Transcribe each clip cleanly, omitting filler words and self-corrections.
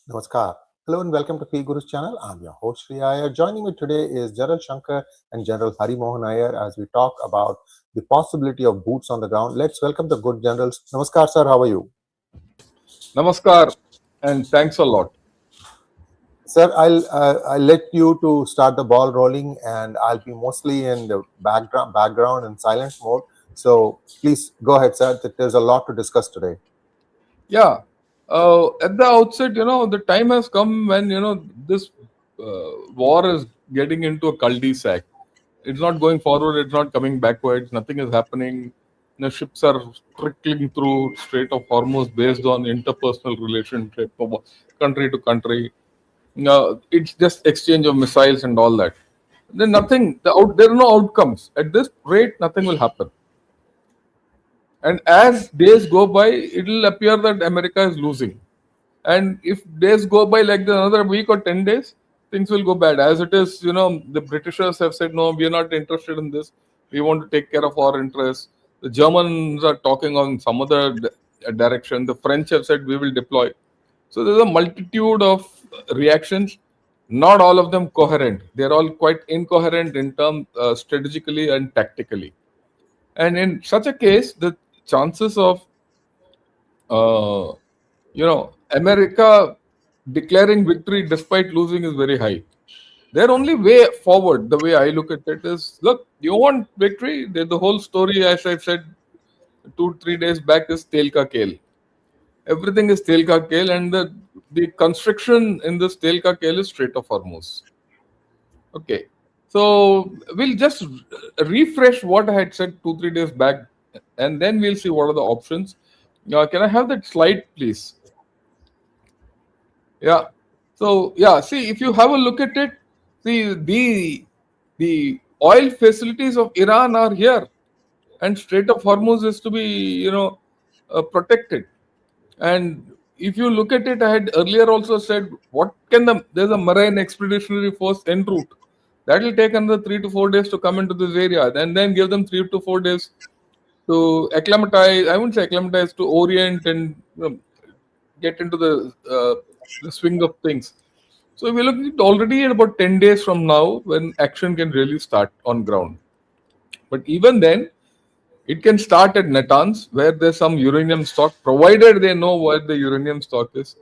Namaskar. Hello and welcome to Feel Guru's channel. I'm your host Sri Iyer. Joining me today is General Shankar and General Harimohan Iyer as we talk about the possibility of boots on the ground. Let's welcome the good generals. Namaskar, sir. How are you? Namaskar and thanks a lot. Sir, I'll let you to start the ball rolling, and I'll be mostly in the background and silent mode. So please go ahead, sir. There's a lot to discuss today. Yeah, at the outset, the time has come when this war is getting into a cul-de-sac. It's not going forward. It's not coming backwards. Nothing is happening. Ships are trickling through Strait of Hormuz based on interpersonal relationship of country to country. It's just exchange of missiles and all that. Then nothing. There are no outcomes. At this rate, nothing will happen. And as days go by, it will appear that America is losing. And if days go by like another week or 10 days, things will go bad. As it is, the Britishers have said, no, we are not interested in this. We want to take care of our interests. The Germans are talking on some other direction. The French have said, we will deploy. So there's a multitude of reactions, not all of them coherent. They're all quite incoherent in terms strategically and tactically. And in such a case, the chances of America declaring victory despite losing is very high. Their only way forward, the way I look at it, is look, you want victory? The whole story, as I said 2-3 days back, is Telka Kale. Everything is Telka Kale, and the construction in this Telka Kale is Strait of Hormuz. Okay. So we'll just refresh what I had said 2-3 days back, and then we'll see what are the options. Can I have that slide, please? Yeah. So yeah, see, if you have a look at it, see the oil facilities of Iran are here, and Strait of Hormuz is to be protected. And if you look at it, I had earlier also said, there's a marine expeditionary force en route. That will take another 3 to 4 days to come into this area, and then give them 3 to 4 days to acclimatize. I wouldn't say acclimatize, to orient and get into the swing of things. So we're looking at already at about 10 days from now when action can really start on ground. But even then, it can start at Natanz, where there's some uranium stock, provided they know where the uranium stock is.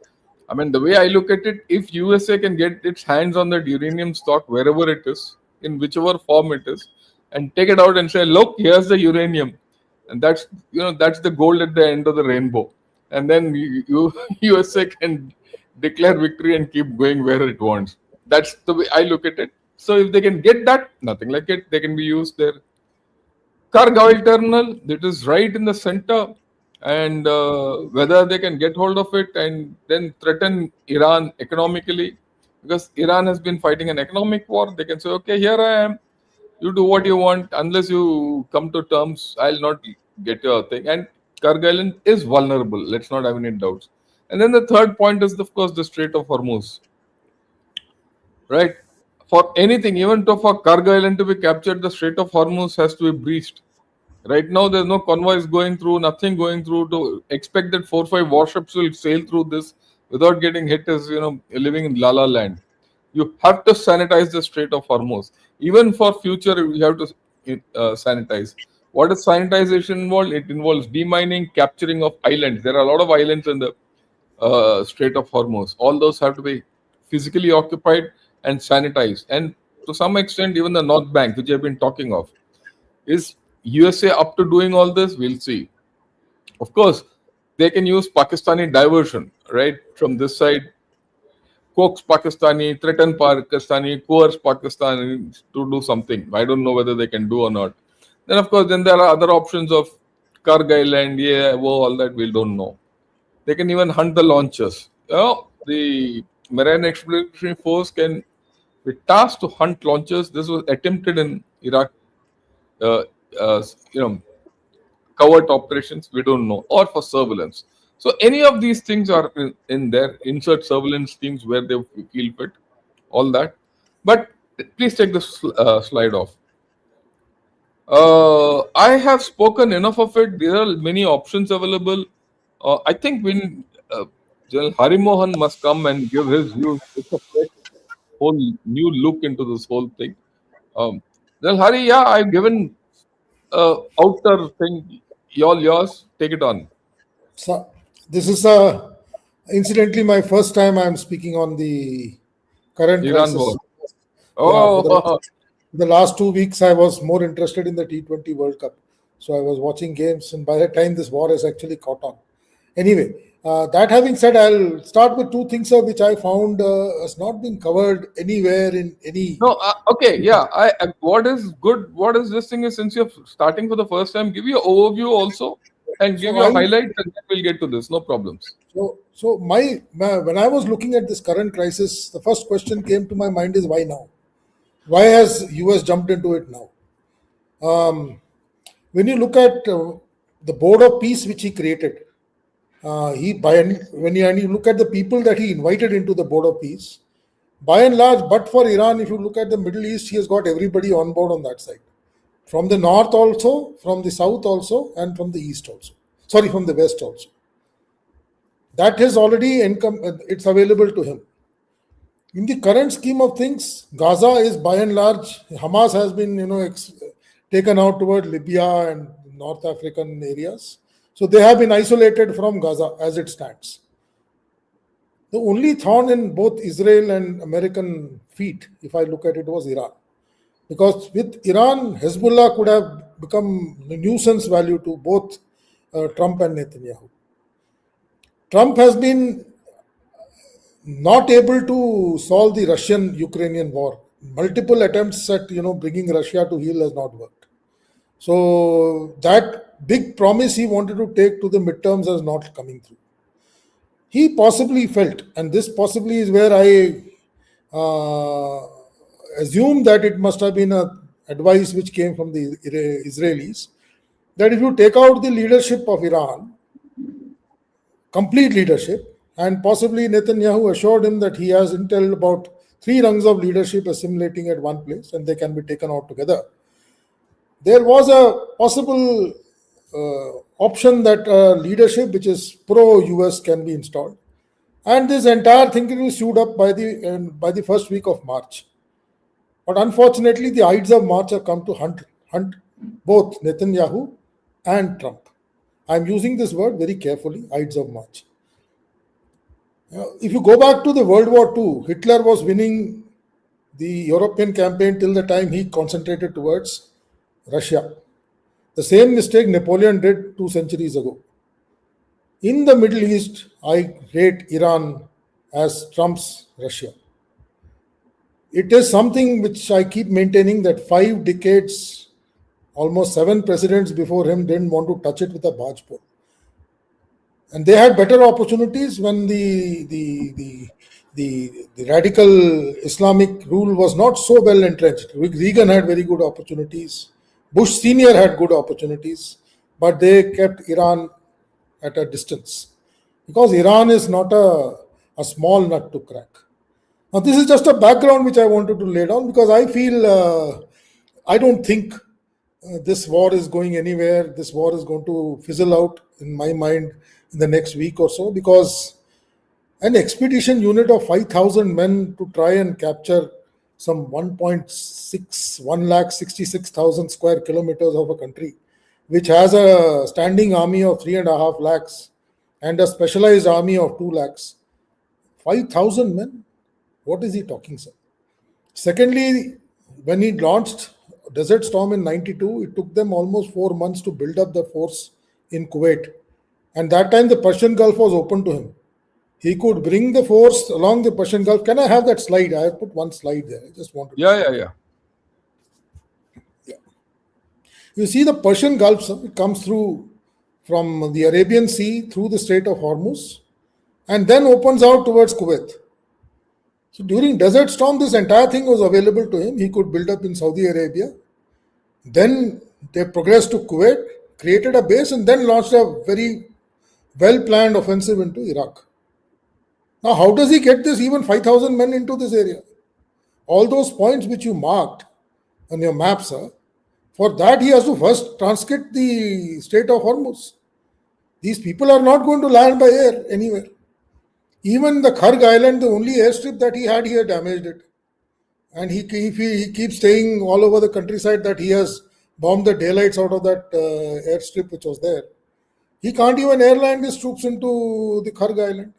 I mean, the way I look at it, if USA can get its hands on that uranium stock wherever it is, in whichever form it is, and take it out and say, look, here's the uranium, and that's the gold at the end of the rainbow, and then USA can declare victory and keep going where it wants. That's the way I look at it. So if they can get that, nothing like it, they can be used there. Karg oil terminal, that is right in the center, and whether they can get hold of it and then threaten Iran economically, because Iran has been fighting an economic war. They can say, okay, here I am, you do what you want, unless you come to terms, I'll not get your thing. And Karg Island is vulnerable, let's not have any doubts. And then the third point is, of course, the Strait of Hormuz, right? For anything, even for Karg Island to be captured, the Strait of Hormuz has to be breached. Right now, there's no convoys going through, nothing going through. To expect that 4 or 5 warships will sail through this without getting hit is, living in La La Land. You have to sanitize the Strait of Hormuz. Even for future, you have to sanitize. What is sanitization involved? It involves demining, capturing of islands. There are a lot of islands in the Strait of Hormuz. All those have to be physically occupied and sanitized. And to some extent, even the North Bank, which I've been talking of, is USA up to doing all this? We'll see. Of course, they can use Pakistani diversion, right? From this side, coax Pakistani, threaten Pakistani, coerce Pakistani to do something. I don't know whether they can do or not. Then, of course, then there are other options of Karg Island, all that we don't know. They can even hunt the launchers. The Marine Expeditionary Force can be tasked to hunt launchers. This was attempted in Iraq. Uh, uh, you know, Covert operations, we don't know, or for surveillance. So any of these things are in there. Insert surveillance teams where they feel fit, all that. But please take this slide off. I have spoken enough of it. There are many options available. I think General Harimohan must come and give his views. It's a fresh, whole new look into this whole thing. General Hari, yeah, I've given outer thing. All yours. Take it on. So, this is incidentally my first time I'm speaking on the current Iran war. crisis. Yeah, Oh, the last 2 weeks I was more interested in the T20 World Cup. So I was watching games, and by the time this war has actually caught on. Anyway, that having said, I'll start with two things which I found has not been covered anywhere in any. no, okay, yeah. What is good? What is this thing? Is since you're starting for the first time, give your overview also and give So your I highlights, and then we'll get to this. No problems. so my when I was looking at this current crisis, the first question came to my mind is why now? Why has US jumped into it now? When you look at the Board of Peace which he created, when you look at the people that he invited into the Board of Peace, by and large, but for Iran, if you look at the Middle East, he has got everybody on board on that side. From the north also, from the south also, and from the east also. Sorry, from the west also. That is already it's available to him. In the current scheme of things, Gaza is by and large, Hamas has been, taken out toward Libya and North African areas. So they have been isolated from Gaza as it stands. The only thorn in both Israel and American feet, if I look at it, was Iran. Because with Iran, Hezbollah could have become a nuisance value to both Trump and Netanyahu. Trump has been not able to solve the Russian-Ukrainian war. Multiple attempts at bringing Russia to heel has not worked. So that big promise he wanted to take to the midterms is not coming through. He possibly felt, and this possibly is where I assume that it must have been a advice which came from the Israelis, that if you take out the leadership of Iran, complete leadership, and possibly Netanyahu assured him that he has intel about 3 rungs of leadership assimilating at one place and they can be taken out together. There was a possible option that leadership which is pro-US can be installed. And this entire thing will be sewed up by the first week of March. But unfortunately, the Ides of March have come to hunt both Netanyahu and Trump. I'm using this word very carefully, Ides of March. If you go back to the World War II, Hitler was winning the European campaign till the time he concentrated towards Russia. The same mistake Napoleon did 2 centuries ago. In the Middle East, I rate Iran as Trump's Russia. It is something which I keep maintaining that 5 decades, almost 7 presidents before him didn't want to touch it with a barge pole. And they had better opportunities when the radical Islamic rule was not so well entrenched. Reagan had very good opportunities. Bush Sr. had good opportunities, but they kept Iran at a distance because Iran is not a small nut to crack. Now, this is just a background which I wanted to lay down because I feel I don't think this war is going anywhere. This war is going to fizzle out in my mind in the next week or so because an expedition unit of 5,000 men to try and capture some 1,66,000 square kilometers of a country, which has a standing army of 3.5 lakhs and a specialized army of 2 lakhs. 5,000 men? What is he talking, sir? Secondly, when he launched Desert Storm in 92, it took them almost 4 months to build up the force in Kuwait. And that time the Persian Gulf was open to him. He could bring the force along the Persian Gulf. Can I have that slide? I have put one slide there. I just wanted to. Yeah. You see the Persian Gulf, it comes through from the Arabian Sea through the Strait of Hormuz and then opens out towards Kuwait. So during Desert Storm, this entire thing was available to him. He could build up in Saudi Arabia. Then they progressed to Kuwait, created a base, and then launched a very well-planned offensive into Iraq. Now, how does he get this even 5,000 men into this area? All those points which you marked on your map, sir, for that he has to first transcript the Strait of Hormuz. These people are not going to land by air anywhere. Even the Kharg Island, the only airstrip that he had, he had damaged it. And he keeps saying all over the countryside that he has bombed the daylights out of that airstrip which was there. He can't even airline his troops into the Kharg Island.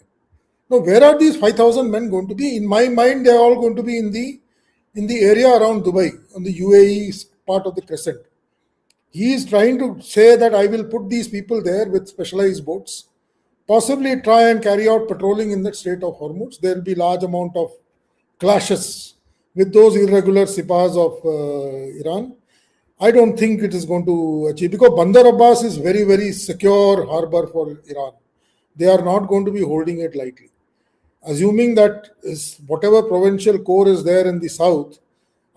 Now, where are these 5,000 men going to be? In my mind, they are all going to be in the area around Dubai, on the UAE part of the crescent. He is trying to say that I will put these people there with specialized boats, possibly try and carry out patrolling in the Strait of Hormuz. There will be large amount of clashes with those irregular sipahs of Iran. I don't think it is going to achieve, because Bandar Abbas is very, very secure harbor for Iran. They are not going to be holding it lightly. Assuming that is whatever provincial core is there in the south,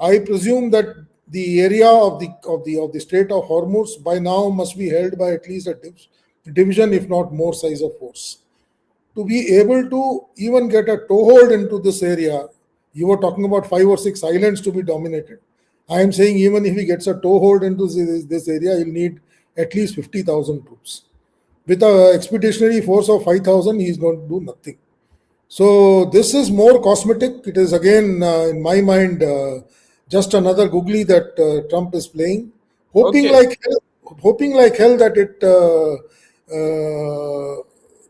I presume that the area of the Strait of Hormuz by now must be held by at least a division, if not more, size of force. To be able to even get a toehold into this area, you were talking about 5 or 6 islands to be dominated. I am saying even if he gets a toehold into this area, he'll need at least 50,000 troops. With an expeditionary force of 5,000, he's going to do nothing. So this is more cosmetic. It is again, in my mind, just another googly that Trump is playing, hoping like hell that it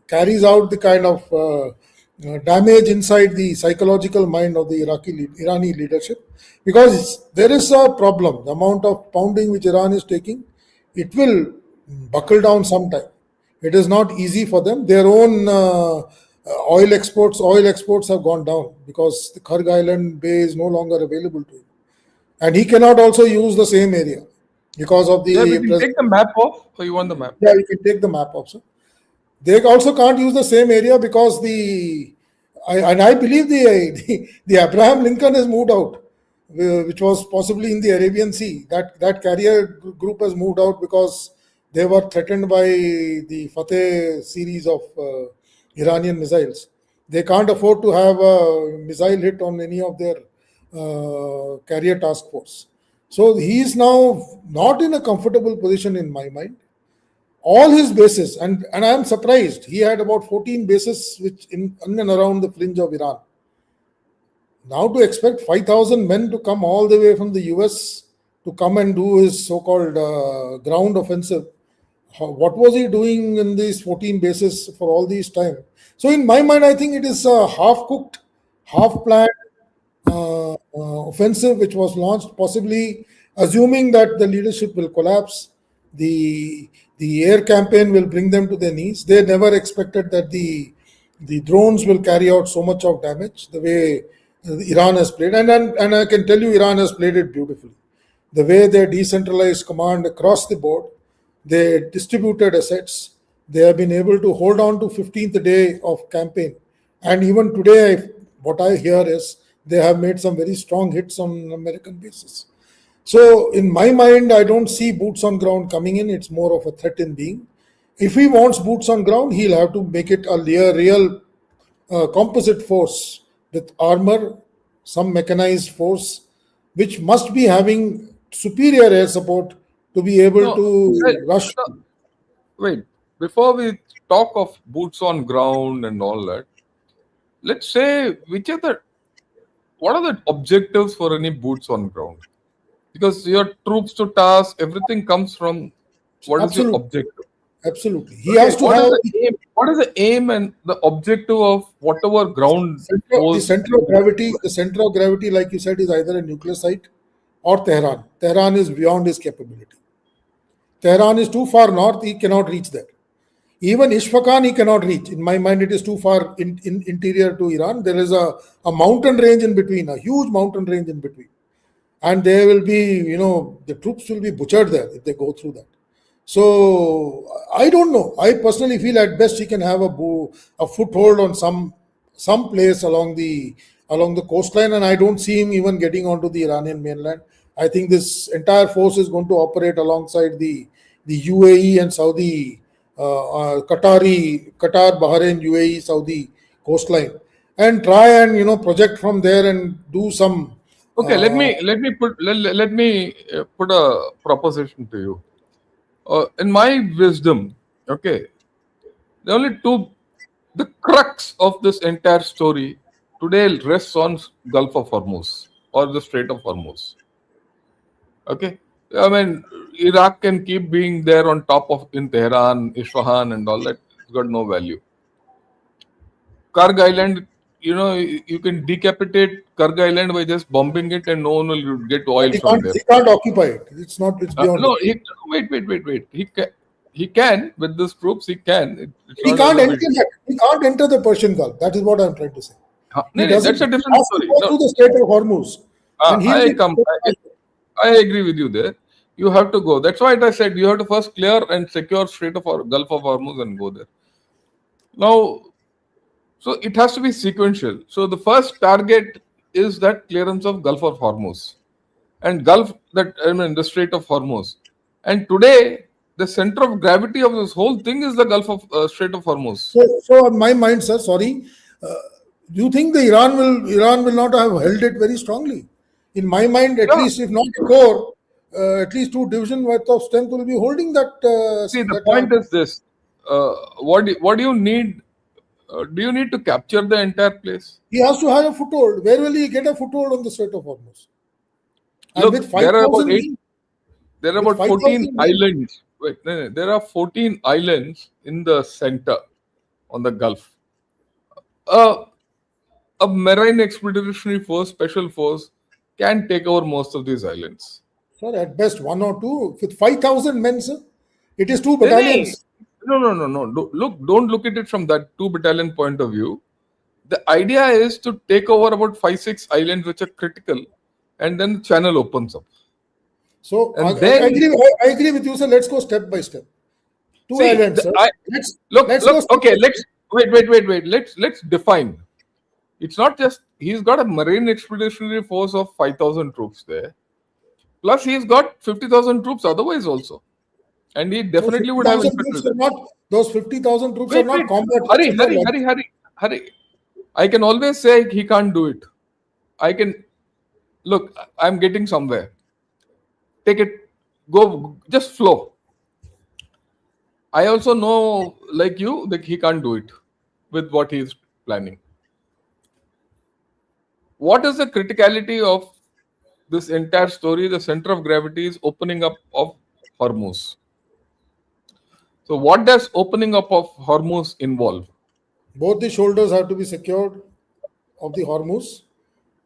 carries out the kind of damage inside the psychological mind of the Irani leadership, because there is a problem. The amount of pounding which Iran is taking, it will buckle down sometime. It is not easy for them. Their own oil exports have gone down because the Kharg Island Bay is no longer available to him, and he cannot also use the same area because of the. Yeah, we can take the map off, or you want the map? Yeah, you can take the map off, sir. They also can't use the same area because I believe the Abraham Lincoln has moved out, which was possibly in the Arabian Sea. That carrier group has moved out because they were threatened by the Fateh series of Iranian missiles. They can't afford to have a missile hit on any of their carrier task force. So he is now not in a comfortable position in my mind. All his bases, and I am surprised, he had about 14 bases which in and around the fringe of Iran. Now to expect 5,000 men to come all the way from the US to come and do his so-called ground offensive, what was he doing in these 14 bases for all these time? So in my mind, I think it is a half-cooked, half-planned offensive which was launched, possibly assuming that the leadership will collapse. The air campaign will bring them to their knees. They never expected that the drones will carry out so much of damage the way Iran has played. And I can tell you, Iran has played it beautifully. The way they decentralized command across the board, they distributed assets. They have been able to hold on to 15th day of campaign. And even today, what I hear is they have made some very strong hits on American bases. So in my mind, I don't see boots on ground coming in. It's more of a threat in being. If he wants boots on ground, he'll have to make it a real composite force with armor, some mechanized force, which must be having superior air support to be able to rush. Wait, before we talk of boots on ground and all that, let's say what are the objectives for any boots on ground? Because your troops to task, everything comes from what is your objective? Absolutely. He has to have what is the aim and the objective of whatever ground the center of gravity, like you said, is either a nuclear site or Tehran. Tehran is beyond his capability. Tehran is too far north, he cannot reach there. Even Isfahan he cannot reach. In my mind, it is too far in interior to Iran. There is a mountain range in between, a huge mountain range in between. And there will be, the troops will be butchered there if they go through that. So I don't know. I personally feel at best he can have a foothold on some place along the coastline, and I don't see him even getting onto the Iranian mainland. I think this entire force is going to operate alongside the UAE and Saudi, Qatar, Bahrain, UAE, Saudi coastline, and try and project from there and do some. Okay, let me put a proposition to you. In my wisdom, okay, there the crux of this entire story today rests on Gulf of Hormuz or the Strait of Hormuz. Okay, I mean, Iraq can keep being there on top of in Tehran, Isfahan, and all that. It's got no value. Karg Island, you can decapitate Karg Island by just bombing it, and no one will get oil He from can't, there. he can't occupy it. It's not. It's beyond. No, wait. He can with these troops. He can. It's He not can't as if enter it, that. He can't enter the Persian Gulf. That is what I'm trying to say. He no, doesn't. that's a He different has to story. go No, through the Strait of Hormuz, and he'll be. I agree with you there. You have to go. That's why I said you have to first clear and secure Strait of Gulf of Hormuz and go there. Now, so it has to be sequential. So the first target is that clearance of Gulf of Hormuz and the Strait of Hormuz. And today, the center of gravity of this whole thing is the Gulf of Strait of Hormuz. So on my mind, sir, sorry, do you think the Iran will not have held it very strongly? In my mind, at least if not a core, at least 2 division worth of strength will be holding that. See, the point is this: what do you need? Do you need to capture the entire place? He has to have a foothold. Where will he get a foothold on the Strait of Hormuz? And Look, with there are about 5,000 there are with about 14 islands. Wait, no, there are 14 islands in the center on the Gulf. A marine expeditionary force, special force, can take over most of these islands. Sir, at best 1 or 2. With 5,000 men, sir, it is 2 Hey, battalions. No. Don't look at it from that 2 battalion point of view. The idea is to take over about 5-6 islands which are critical, and then the channel opens up. So And I then- agree with you, sir. Let's go step by step. 2 See, islands, sir. let's go look. step Okay, by step. wait. Let's define. It's not just he's got a marine expeditionary force of 5,000 troops there. Plus, he's got 50,000 troops otherwise also, and he definitely would have 50,000 troops infantry. are not. Those 50,000 troops are not combat. Hurry. I can always say he can't do it. I can look. I'm getting somewhere. Take it. Go. Just flow. I also know, like you, that he can't do it with what he's planning. What is the criticality of this entire story? The center of gravity is opening up of Hormuz. So what does opening up of Hormuz involve? Both the shoulders have to be secured of the Hormuz,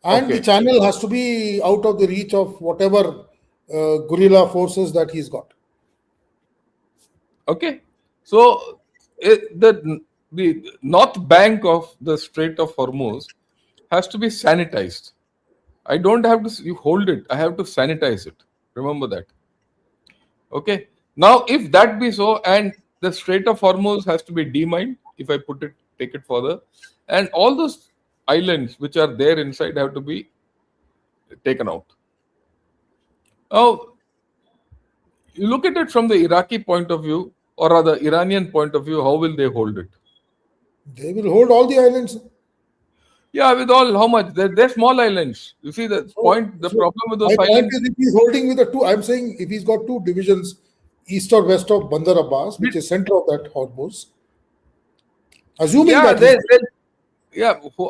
and Okay. the channel has to be out of the reach of whatever guerrilla forces that he's got. Okay. So the north bank of the Strait of Hormuz has to be sanitized. I don't have to you hold it. I have to sanitize it. Remember that. Okay. Now, if that be so, and the Strait of Hormuz has to be demined, if I take it further, and all those islands which are there inside have to be taken out. Now, you look at it from the Iraqi point of view, or rather Iranian point of view, how will they hold it? They will hold all the islands. Yeah, with all, how much? They're small islands. You see, the problem with those My point islands. is, if he's holding with the 2, I'm saying if he's got 2 divisions east or west of Bandar Abbas, which is center of that Hormuz, assuming Yeah, that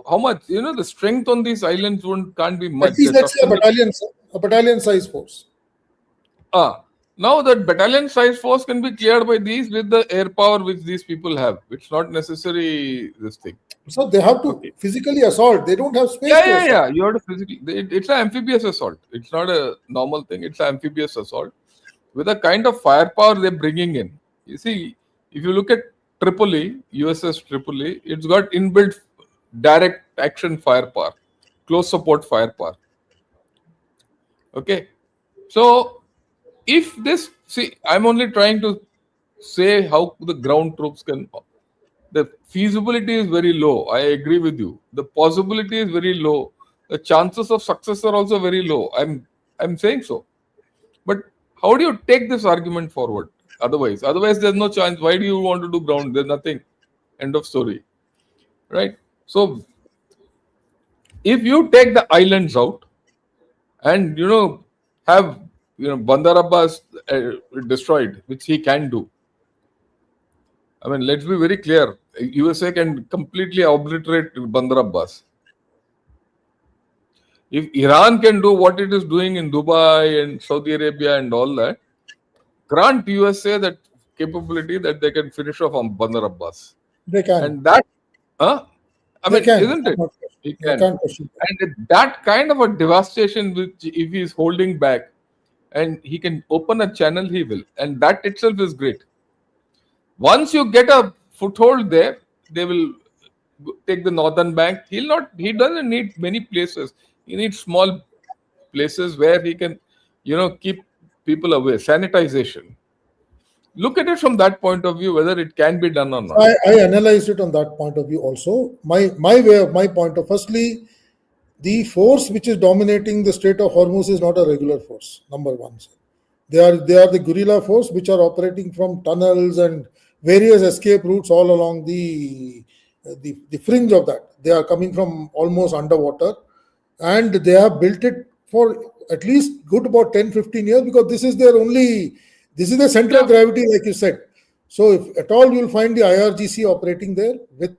how much? The strength on these islands can't be much. at least let's say a battalion size force. Now that battalion size force can be cleared by these with the air power which these people have. It's not necessary this thing. So they have to physically assault. They don't have space. Yeah. You have to physically. It's an amphibious assault. It's not a normal thing. It's an amphibious assault with the kind of firepower they're bringing in. You see, if you look at Tripoli, USS Tripoli, it's got inbuilt direct action firepower, close support firepower. Okay, so if this, I'm only trying to say how the ground troops can. The feasibility is very low. I agree with you. The possibility is very low. The chances of success are also very low. I'm saying so. But how do you take this argument forward? Otherwise, there's no chance. Why do you want to do ground? There's nothing. End of story. Right? So if you take the islands out and have Bandar Abbas destroyed, which he can do, I mean, let's be very clear. USA can completely obliterate Bandar Abbas. If Iran can do what it is doing in Dubai and Saudi Arabia and all that, grant USA that capability that they can finish off on Bandar Abbas. They can. And that, I They mean, can. isn't it? He I can. can't question that. And that kind of a devastation, which if he is holding back and he can open a channel, he will. And that itself is great. Once you get a foothold there, they will take the northern bank. He doesn't need many places. He needs small places where he can, keep people away. Sanitization. Look at it from that point of view, whether it can be done or not. I analyzed it on that point of view also. My point of firstly, the force which is dominating the Strait of Hormuz is not a regular force. Number one, sir. They are the guerrilla force which are operating from tunnels and various escape routes all along the fringe of that. They are coming from almost underwater, and they have built it for at least good about 10-15 years, because this is the center of gravity, like you said. So if at all, you'll find the IRGC operating there with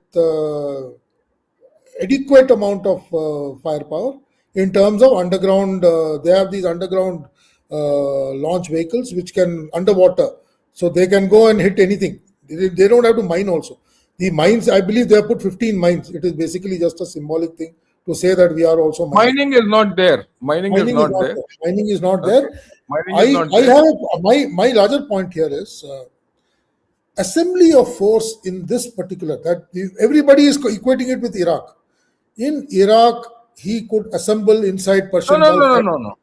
adequate amount of firepower in terms of underground. They have these underground launch vehicles which can underwater, so they can go and hit anything. They don't have to mine also. The mines, I believe they have put 15 mines. It is basically just a symbolic thing to say that we are also mining. Mining is not there. Mining is not there. Mining is not there. Mining is not there. I have my larger point here is assembly of force in this particular, that everybody is equating it with Iraq. In Iraq, he could assemble inside Persian Gulf.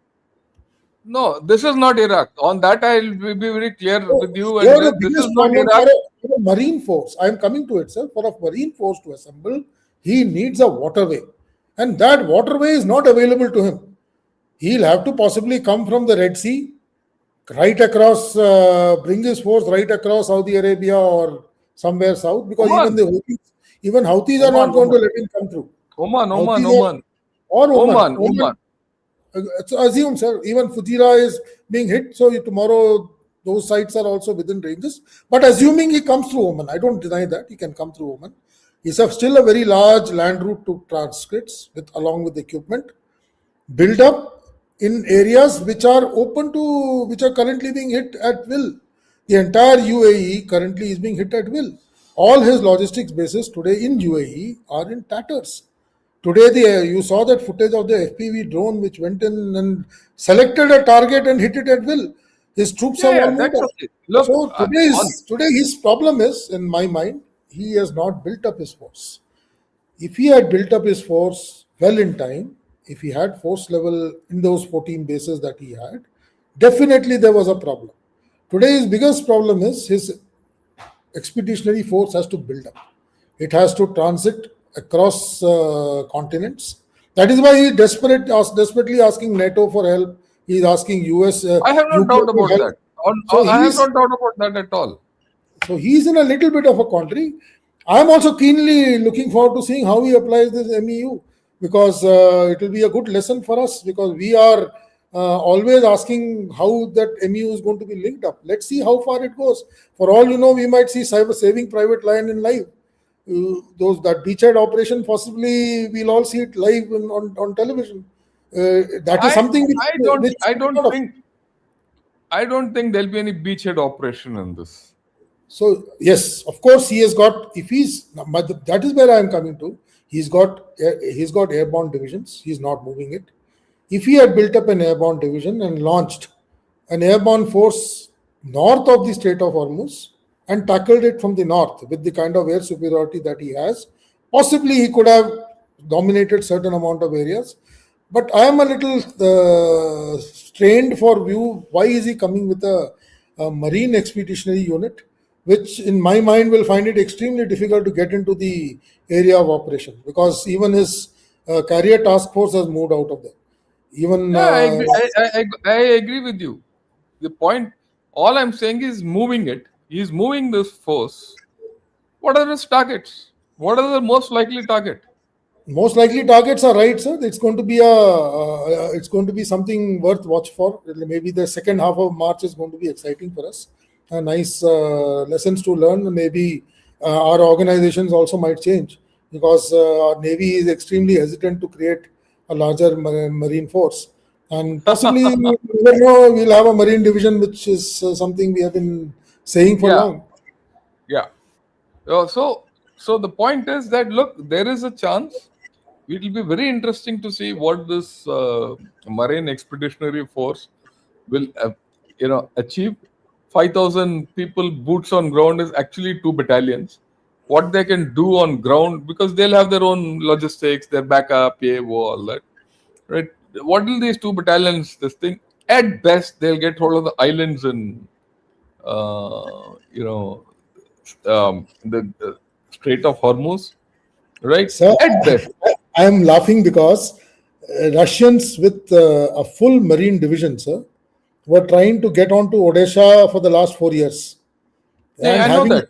No, this is not Iraq. On that, I'll be very clear with you. This is not Iraq. For a marine force, I am coming to it, sir. For a marine force to assemble, he needs a waterway. And that waterway is not available to him. He'll have to possibly come from the Red Sea, right across, bring his force right across Saudi Arabia or somewhere south, because even Houthis are not going to let him come through. Oman. So assume, sir, even Fujairah is being hit, so tomorrow those sites are also within ranges. But assuming he comes through Oman, I don't deny that he can come through Oman. He's still a very large land route to transcripts along with equipment, build up in areas which are currently being hit at will. The entire UAE currently is being hit at will. All his logistics bases today in UAE are in tatters. Today, you saw that footage of the FPV drone which went in and selected a target and hit it at will. His troops are all moved up. Look, so today his problem is, in my mind, he has not built up his force. If he had built up his force well in time, if he had force level in those 14 bases that he had, definitely there was a problem. Today his biggest problem is his expeditionary force has to build up. It has to transit across continents. That is why he is desperately asking NATO for help. He is asking US. I have no doubt about that. I have no doubt about that at all. So he is in a little bit of a quandary. I am also keenly looking forward to seeing how he applies this MEU, because it will be a good lesson for us, because we are always asking how that MEU is going to be linked up. Let's see how far it goes. For all you know, we might see Saving Private Ryan in live. That beachhead operation, possibly we'll all see it live on television. That is something which I don't think there'll be any beachhead operation in this. So yes, of course he has got. That is where I am coming to. He's got airborne divisions. He's not moving it. If he had built up an airborne division and launched an airborne force north of the Strait of Hormuz and tackled it from the north with the kind of air superiority that he has, possibly he could have dominated certain amount of areas. But I am a little strained for view. Why is he coming with a marine expeditionary unit, which in my mind will find it extremely difficult to get into the area of operation, because even his carrier task force has moved out of there. I agree with you. The point, all I'm saying is moving it. He's moving this force. What are his targets? What are the most likely target? Most likely targets are right, sir. It's going to be something worth watch for. Maybe the second half of March is going to be exciting for us. nice lessons to learn. Maybe our organizations also might change, because our Navy is extremely hesitant to create a larger marine force. And possibly, you never know, we'll have a marine division, which is something we have been saying for Yeah, long. yeah. So the point is that, look, there is a chance. It will be very interesting to see what this Marine Expeditionary Force will, achieve. 5,000 people, boots on ground, is actually 2 battalions. What they can do on ground, because they'll have their own logistics, their backup, PAO, all that, right? What will these 2 battalions? This thing, at best, they'll get hold of the islands in, uh, you know, the Strait of Hormuz, right? So At best. I am laughing because Russians with a full marine division, sir, were trying to get onto Odisha for the last 4 years, Yeah, and I know having that.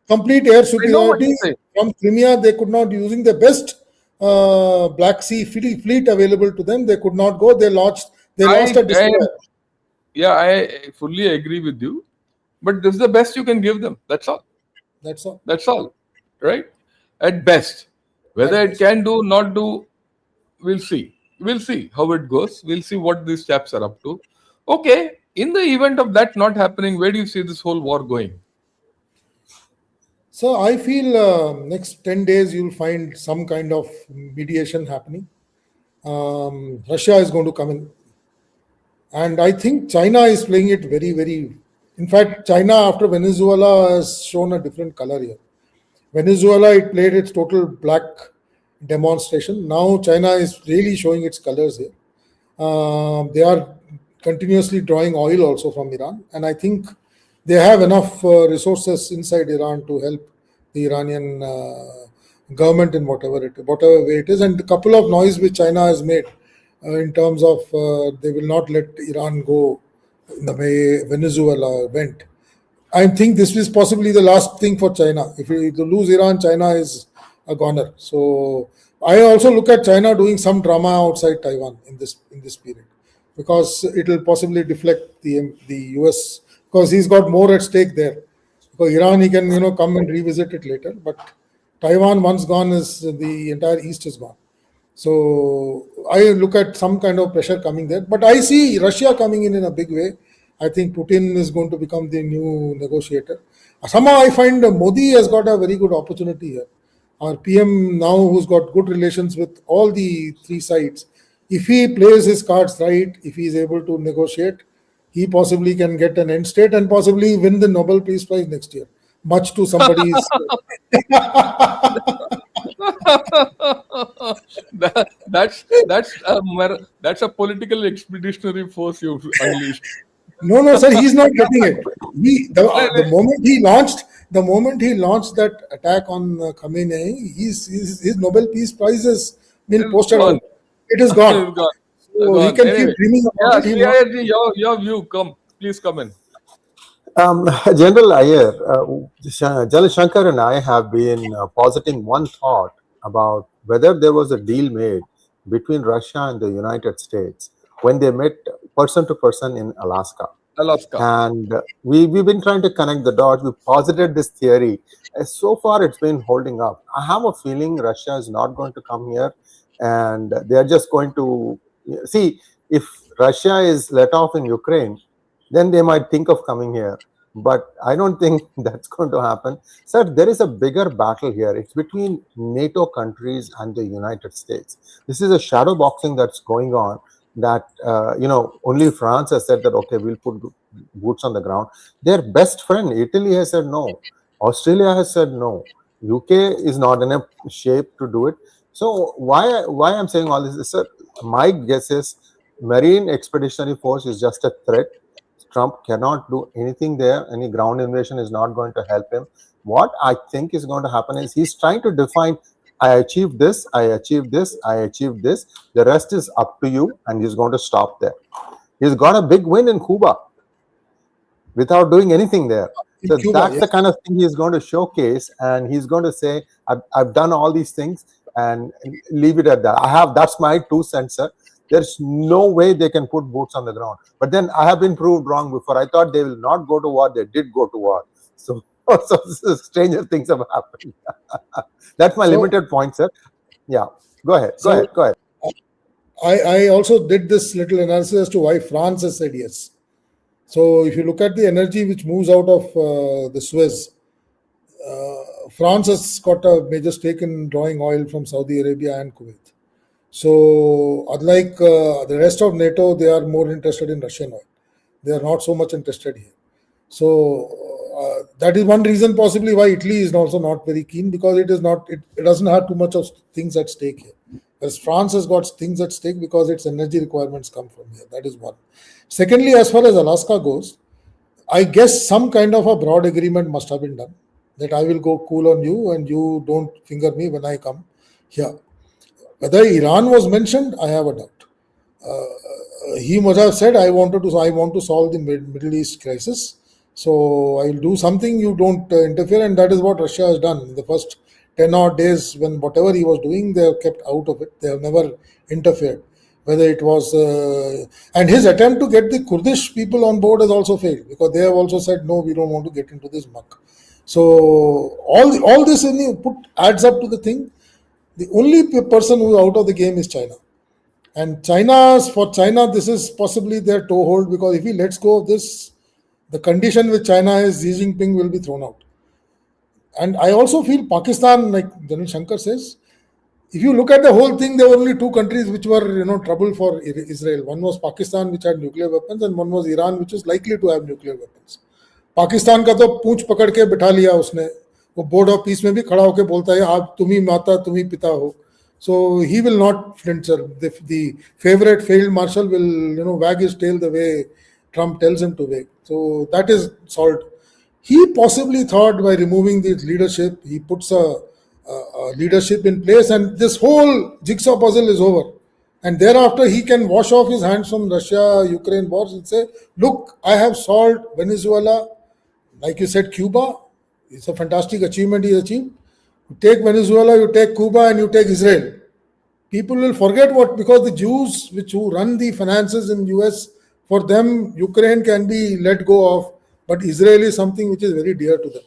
complete air I know what superiority you're saying. from Crimea. They could not, using the best Black Sea fleet available to them. They could not go. They lost. They lost I, a I destroyer. yeah, I fully agree with you. But this is the best you can give them. That's all. That's all. That's all. Right? At best. Whether At it best. can do, not do, we'll see. We'll see how it goes. We'll see what these chaps are up to. Okay. In the event of that not happening, where do you see this whole war going? So I feel next 10 days you'll find some kind of mediation happening. Russia is going to come in, and I think China is playing it very, very. In fact, China after Venezuela has shown a different color here. Venezuela, it played its total black demonstration. Now China is really showing its colors here. They are continuously drawing oil also from Iran, and I think they have enough resources inside Iran to help the Iranian government in whatever way it is. And a couple of noise which China has made in terms of they will not let Iran go in the way Venezuela went. I think this is possibly the last thing for China. If we lose Iran, China is a goner. So I also look at China doing some drama outside Taiwan in this period, because it will possibly deflect the US, because he's got more at stake there. Because Iran, he can come and revisit it later, but Taiwan once gone, is the entire East is gone. So I look at some kind of pressure coming there, but I see Russia coming in a big way. I think Putin is going to become the new negotiator. Somehow I find Modi has got a very good opportunity here. Our PM now, who's got good relations with all the three sides, if he plays his cards right, if he is able to negotiate, he possibly can get an end state and possibly win the Nobel Peace Prize next year, much to somebody's. That's a political expeditionary force you've unleashed. No, no, sir, he's not getting it. The moment he launched that attack on Khamenei, his Nobel Peace Prize has been It's posted gone. out. It is It's gone. gone. So he Gone. can keep Anyway, dreaming about yeah, it. He'll not. CIRG, your view. Come, please come in. General Iyer, General Shankar and I have been positing one thought about whether there was a deal made between Russia and the United States when they met person to person in Alaska. Alaska. And we've been trying to connect the dots. We posited this theory. So far, it's been holding up. I have a feeling Russia is not going to come here, and they're just going to see if Russia is let off in Ukraine, then they might think of coming here. But I don't think that's going to happen. Sir, there is a bigger battle here. It's between NATO countries and the United States. This is a shadow boxing that's going on, that only France has said that, okay, we'll put boots on the ground. Their best friend Italy has said no, Australia has said no, UK is not in a shape to do it. So why I'm saying all this is, sir, my guess is Marine Expeditionary Force is just a threat. Trump cannot do anything there. Any ground invasion is not going to help him. What I think is going to happen is he's trying to define, I achieved this, I achieved this, I achieved this. The rest is up to you, and he's going to stop there. He's got a big win in Cuba without doing anything there. So that's the kind of thing he's going to showcase, and he's going to say, I've done all these things, and leave it at that. That's my 2 cents, sir. There's no way they can put boots on the ground. But then I have been proved wrong before. I thought they will not go to war. They did go to war. So, so stranger things have happened. That's my limited point, sir. Yeah, go ahead. Go ahead. I also did this little analysis as to why France has said yes. So if you look at the energy which moves out of the Suez, France has got a major stake in drawing oil from Saudi Arabia and Kuwait. So unlike the rest of NATO, they are more interested in Russian oil. They are not so much interested here. So that is one reason possibly why Italy is also not very keen, because it doesn't have too much of things at stake here. Whereas France has got things at stake because its energy requirements come from here. That is one. Secondly, as far as Alaska goes, I guess some kind of a broad agreement must have been done, that I will go cool on you and you don't finger me when I come here. Whether Iran was mentioned, I have a doubt. He must have said, I want to solve the Middle East crisis. So I will do something, you don't interfere. And that is what Russia has done. In the first 10 odd days, when whatever he was doing, they have kept out of it. They have never interfered. Whether it was, and his attempt to get the Kurdish people on board has also failed, because they have also said, no, we don't want to get into this muck. So all this adds up to the thing. The only person who is out of the game is China. And for China, this is possibly their toehold, because if he lets go of this, the condition with China is Xi Jinping will be thrown out. And I also feel Pakistan, like General Shankar says, if you look at the whole thing, there were only two countries which were, trouble for Israel. One was Pakistan, which had nuclear weapons, and one was Iran, which is likely to have nuclear weapons. Pakistan का तो पूंछ पकड़ के बिठा लिया उसने, वो board of peace में भी खड़ा होके बोलता है आप तुम ही माता तुम ही पिता हो. So he will not flinch. The favorite field marshal will wag his tail the way Trump tells him to wag. So that is solved. He possibly thought by removing the leadership, he puts a leadership in place, and this whole jigsaw puzzle is over. And thereafter, he can wash off his hands from Russia-Ukraine wars and say, look, I have solved Venezuela. Like you said, Cuba, it's a fantastic achievement he achieved. You take Venezuela, you take Cuba, and you take Israel. People will forget because the Jews who run the finances in US, for them, Ukraine can be let go of, but Israel is something which is very dear to them.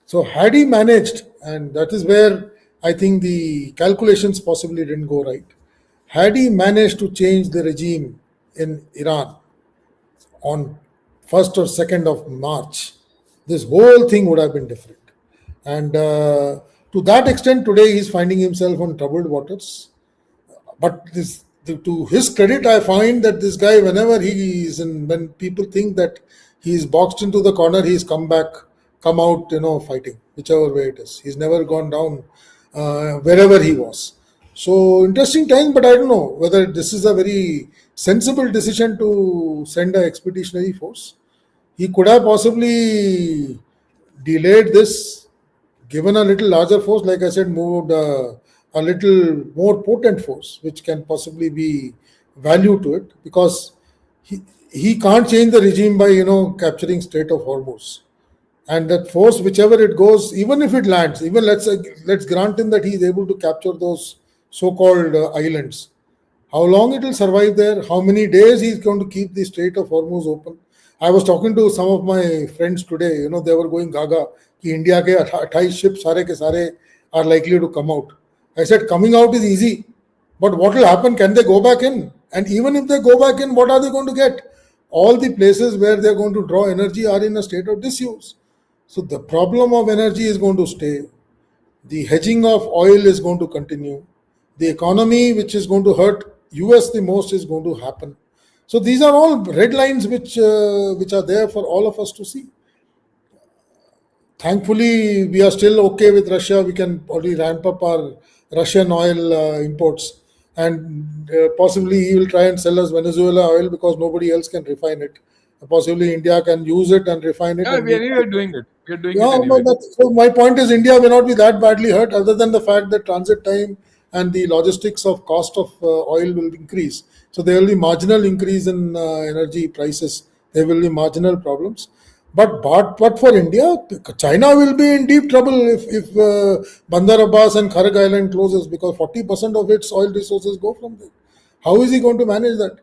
So had he managed, and that is where I think the calculations possibly didn't go right, had he managed to change the regime in Iran on 1st or 2nd of March, this whole thing would have been different. And to that extent, today he's finding himself on troubled waters. But to his credit, I find that this guy, whenever when people think that he's boxed into the corner, he's come out, fighting, whichever way it is. He's never gone down wherever he was. So interesting time, but I don't know whether this is a very sensible decision to send an expeditionary force. He could have possibly delayed this, given a little larger force, like I said, moved a little more potent force, which can possibly be value to it, because he can't change the regime by capturing Strait of Hormuz. And that force, whichever it goes, even if it lands, even let's grant him that he is able to capture those so-called islands. How long it will survive there? How many days he is going to keep the Strait of Hormuz open? I was talking to some of my friends today. They were going gaga कि India के 28 ships सारे के सारे are likely to come out. I said coming out is easy, but what will happen? Can they go back in? And even if they go back in, what are they going to get? All the places where they are going to draw energy are in a state of disuse. So the problem of energy is going to stay. The hedging of oil is going to continue. The economy, which is going to hurt US the most, is going to happen. So these are all red lines which are there for all of us to see. Thankfully, we are still okay with Russia. We can already ramp up our Russian oil imports, and possibly he will try and sell us Venezuela oil because nobody else can refine it. Possibly India can use it and refine it. Yeah, we are doing it. We are doing it anyway. So my point is, India may not be that badly hurt, other than the fact that transit time and the logistics of cost of oil will increase. So there will be marginal increase in energy prices. There will be marginal problems. But for India, China will be in deep trouble if Bandar Abbas and Kharag Island closes, because 40% of its oil resources go from there. How is he going to manage that?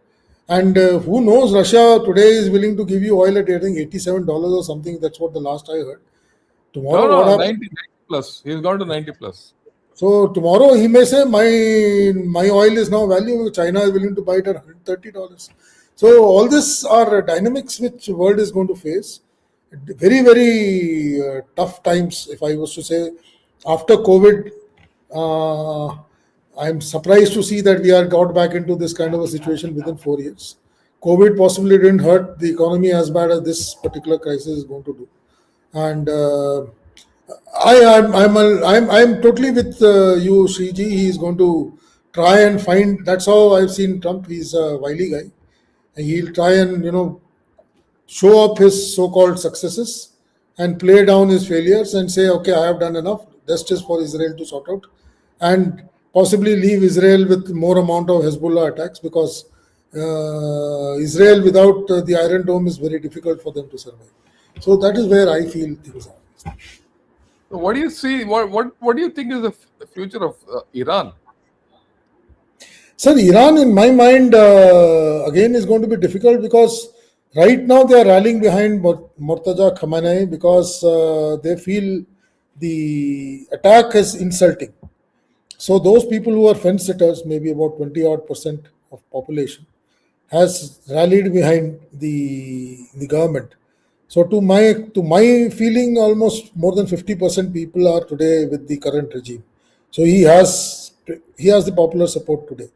And who knows? Russia today is willing to give you oil at I think $87 or something. That's what the last I heard. Tomorrow, what No, happens? 90 plus. He's gone to 90 plus. So tomorrow he may say my oil is now valuable. China is willing to buy it at $130. So all this are dynamics which the world is going to face. Very tough times. If I was to say, after COVID, I'm surprised to see that we are got back into this kind of a situation within 4 years. COVID possibly didn't hurt the economy as bad as this particular crisis is going to do, and I'm totally with you, Sriji. He's going to try and find. That's how I've seen Trump. He's a wily guy, and he'll try and show up his so-called successes and play down his failures and say, okay, I have done enough. Rest is for Israel to sort out, and possibly leave Israel with more amount of Hezbollah attacks, because Israel without the Iron Dome is very difficult for them to survive. So that is where I feel things are. So what do you see? What do you think is the future of Iran? Sir, Iran, in my mind, again is going to be difficult, because right now they are rallying behind Murtaza Khamenei, because they feel the attack is insulting. So those people who are fence sitters, maybe about 20% of population, has rallied behind the government. So to my feeling, almost more than 50% people are today with the current regime. So he has the popular support today.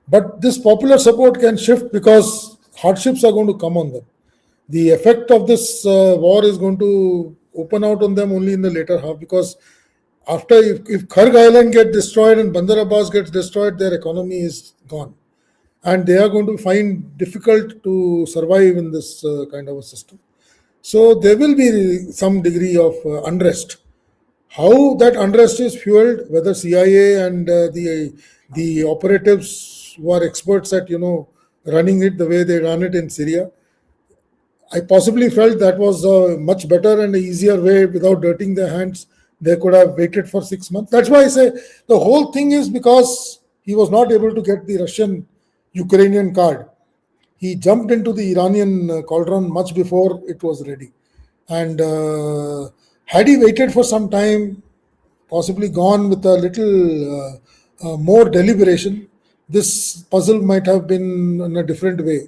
But this popular support can shift, because hardships are going to come on them. The effect of this war is going to open out on them only in the later half, because after, if Kharg Island gets destroyed and Bandar Abbas gets destroyed, their economy is gone, and they are going to find difficult to survive in this kind of a system. So there will be some degree of unrest. How that unrest is fueled, whether CIA and the operatives who are experts at running it the way they run it in Syria, I possibly felt that was a much better and easier way without dirtying their hands. They could have waited for 6 months. That's why I say the whole thing is because he was not able to get the Russian Ukrainian card. He jumped into the Iranian cauldron much before it was ready. And had he waited for some time, possibly gone with a little more deliberation, this puzzle might have been in a different way.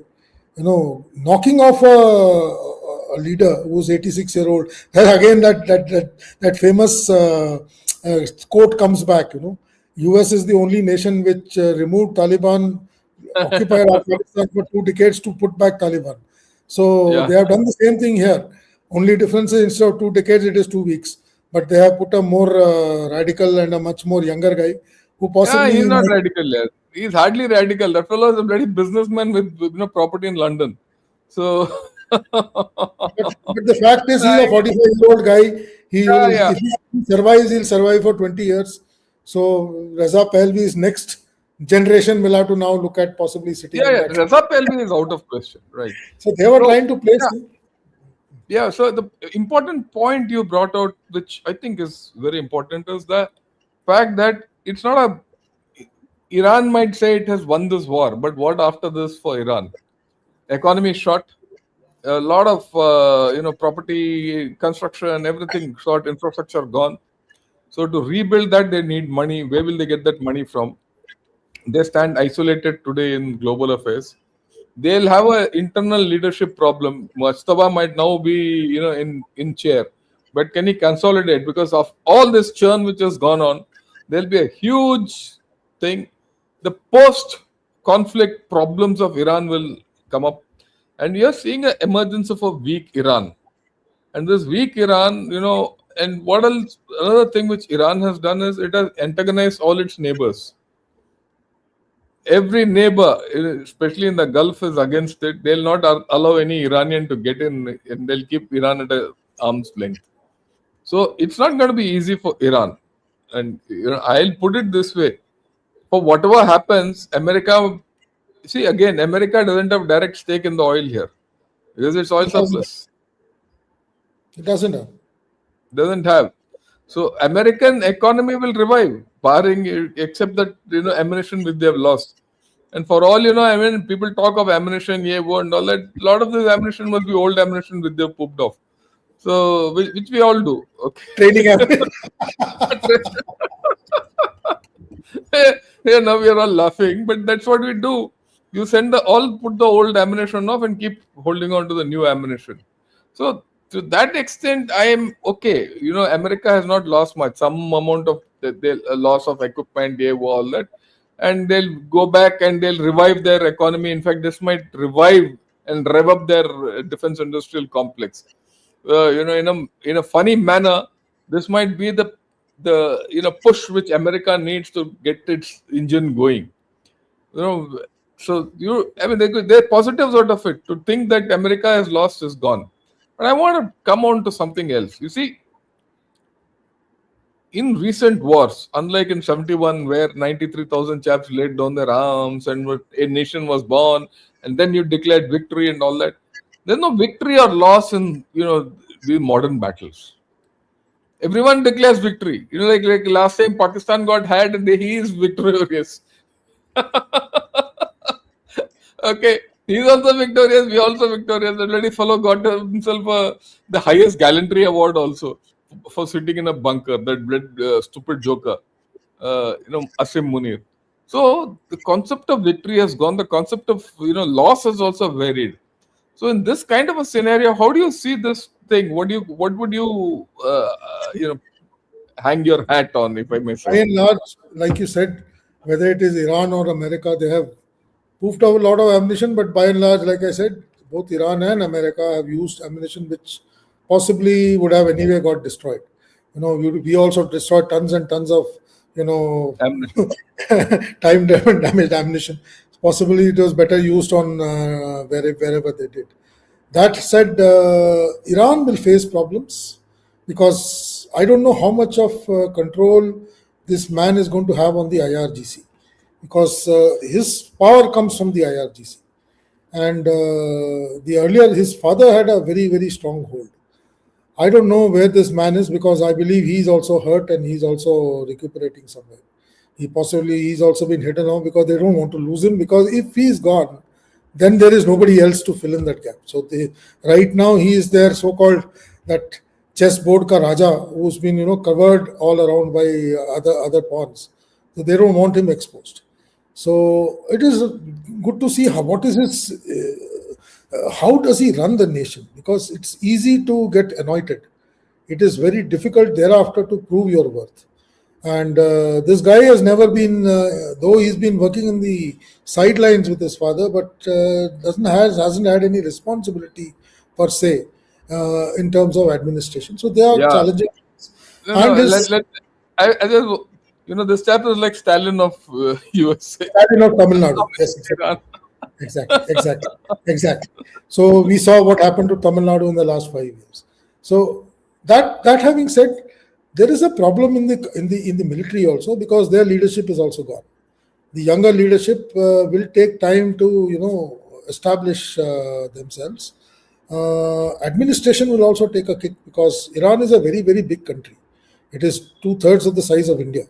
Knocking off a leader who's 86-year-old. Again, that famous quote comes back. US is the only nation which removed Taliban, occupied Afghanistan for 2 decades to put back Taliban. So they have done the same thing here. Only difference is, instead of 2 decades, it is 2 weeks. But they have put a more radical and a much more younger guy who possibly. He's not radical yet. He's hardly radical. That fellow is a bloody businessman with property in London. So, but the fact is, he's a 45-year-old guy. If he survives, he'll survive for 20 years. So Reza Pahlavi's next generation will have to now look at possibly sitting. Reza Pahlavi is out of question, right? So they were trying to place him. Yeah, so the important point you brought out, which I think is very important, is the fact that it's not Iran might say it has won this war, but what after this for Iran? Economy shot, a lot of property, construction, and everything short, infrastructure gone. So to rebuild that, they need money. Where will they get that money from? They stand isolated today in global affairs. They'll have an internal leadership problem. Mustafa might now be in chair, but can he consolidate? Because of all this churn which has gone on, there'll be a huge thing. The post-conflict problems of Iran will come up, and you're seeing an emergence of a weak Iran. And this weak Iran, and what else? Another thing which Iran has done is it has antagonized all its neighbors. Every neighbor, especially in the Gulf, is against it. They'll not allow any Iranian to get in, and they'll keep Iran at an arm's length. So it's not going to be easy for Iran. And I'll put it this way: for whatever happens, America doesn't have direct stake in the oil here because it's oil surplus. It doesn't have. Doesn't have. So American economy will revive, barring except that ammunition which they have lost. And for all you know, I mean, people talk of ammunition, yeah, war and all that. A lot of this ammunition must be old ammunition which they've pooped off. So, which we all do. Okay. Training ammunition. Yeah, now we are all laughing, but that's what we do. You put the old ammunition off and keep holding on to the new ammunition. So to that extent, I am okay. You know, America has not lost much. Some amount of loss of equipment, all that, and they'll go back and they'll revive their economy. In fact, this might revive and rev up their defense industrial complex. In a funny manner, this might be the push which America needs to get its engine going. So there are positives out of it. To think that America has lost is gone. But I want to come on to something else. You see, in recent wars, unlike in 71, where 93,000 chaps laid down their arms and a nation was born, and then you declared victory and all that, there's no victory or loss in the modern battles. Everyone declares victory. Like last time Pakistan got had, and he is victorious. Okay, he's also victorious. We also victorious. The bloody fellow got himself the highest gallantry award also for sitting in a bunker. That stupid joker, Asim Munir. So the concept of victory has gone. The concept of loss has also varied. So in this kind of a scenario, how do you see this thing? What would you hang your hat on, if I may say? By and large, like you said, whether it is Iran or America, they have poofed out a lot of ammunition. But by and large, like I said, both Iran and America have used ammunition which possibly would have anyway got destroyed. We also destroyed tons and tons of time damaged ammunition. Possibly it was better used on wherever they did. That said, Iran will face problems because I don't know how much of control this man is going to have on the IRGC, because his power comes from the IRGC. And his father had a very, very strong hold. I don't know where this man is, because I believe he's also hurt and he's also recuperating somewhere. He's also been hidden now because they don't want to lose him, because if he's gone, then there is nobody else to fill in that gap. So right now he is their so-called that chessboard ka Raja, who's been covered all around by other pawns. So they don't want him exposed. So it is good to see how does he run the nation, because it's easy to get anointed. It is very difficult thereafter to prove your worth. And this guy has never been, though he's been working in the sidelines with his father, but hasn't had any responsibility per se in terms of administration. So they are challenging. This chapter is like Stalin of USA. Stalin of Tamil Nadu. Yes, exactly. So we saw what happened to Tamil Nadu in the last 5 years. So that having said, there is a problem in the military also, because their leadership is also gone. The younger leadership will take time to establish themselves. Administration will also take a kick, because Iran is a very, very big country. It is 2/3 of the size of India.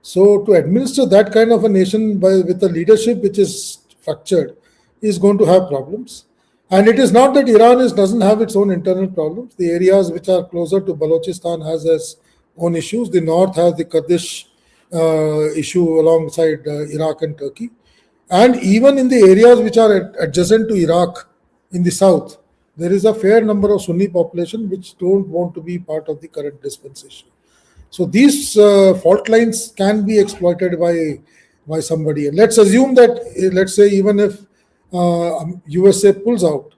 So to administer that kind of a nation with a leadership which is fractured is going to have problems. And it is not that Iran doesn't have its own internal problems. The areas which are closer to Balochistan has its own issues. The north has the Kurdish issue alongside Iraq and Turkey. And even in the areas which are adjacent to Iraq in the south, there is a fair number of Sunni population which don't want to be part of the current dispensation. So these fault lines can be exploited by somebody. And let's assume that, let's say, even if USA pulls out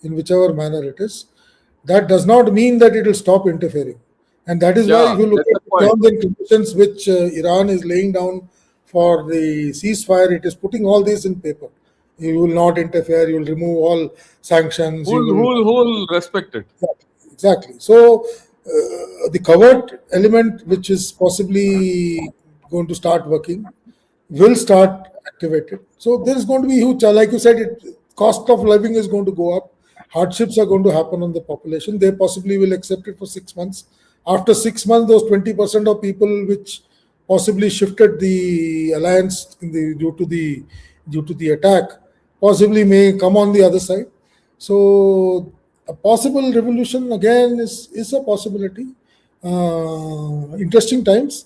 in whichever manner it is, that does not mean that it will stop interfering. And that is why if you look at the terms and conditions which Iran is laying down for the ceasefire, it is putting all this in paper. You will not interfere, you will remove all sanctions. Who will respect it? Exactly. So the covert element, which is possibly going to start working, will start activated. So there is going to be huge, like you said, cost of living is going to go up. Hardships are going to happen on the population. They possibly will accept it for 6 months. After 6 months, those 20% of people which possibly shifted the alliance due to the due to the attack, possibly may come on the other side. So a possible revolution again is a possibility. Interesting times.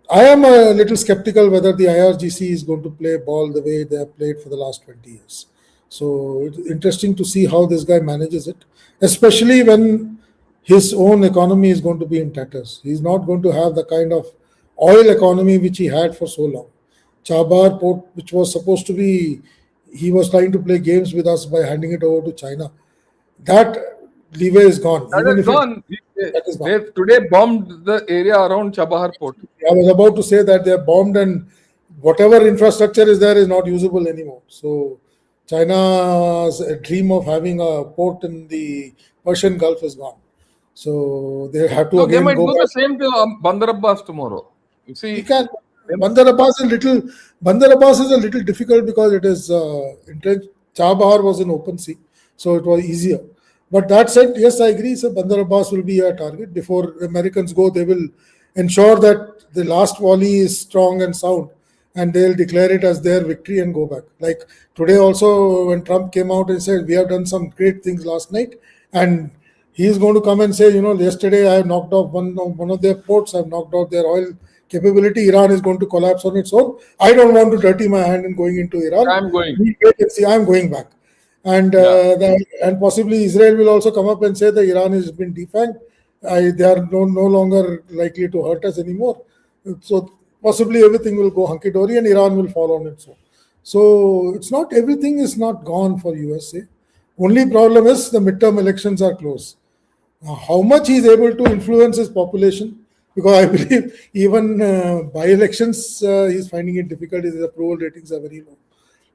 I am a little skeptical whether the IRGC is going to play ball the way they have played for the last 20 years. So it's interesting to see how this guy manages it, especially when his own economy is going to be in tatters. He's not going to have the kind of oil economy which he had for so long. Chabahar port, which was supposed to be, he was trying to play games with us by handing it over to China. That leeway is gone. That Even is if gone. that is gone. They today bombed the area around Chabahar port. I was about to say that they are bombed and whatever infrastructure is there is not usable anymore. So China's dream of having a port in the Persian Gulf is gone. So they have to No, they again might go do back. the same to Bandar Abbas tomorrow. You You see, can. Bandar Abbas is a little difficult because it is entrenched. Chabahar was in open sea, so it was easier. But that said, yes, I agree. So Bandar Abbas will be a target. Before Americans go, they will ensure that the last volley is strong and sound, and they'll declare it as their victory and go back. Like today, also when Trump came out and said we have done some great things last night, and he's going to come and say, yesterday I have knocked off one of their ports. I've knocked out their oil capability. Iran is going to collapse on its own. I don't want to dirty my hand in going into Iran. I'm going. We wait and see. I'm going back. And and possibly Israel will also come up and say that Iran has been defanged. They are no longer likely to hurt us anymore. So possibly everything will go hunky dory and Iran will fall on its own. So it's not everything is not gone for USA. Only problem is the midterm elections are close. How much he is able to influence his population, because I believe even by elections he's finding it difficult. His approval ratings are very low.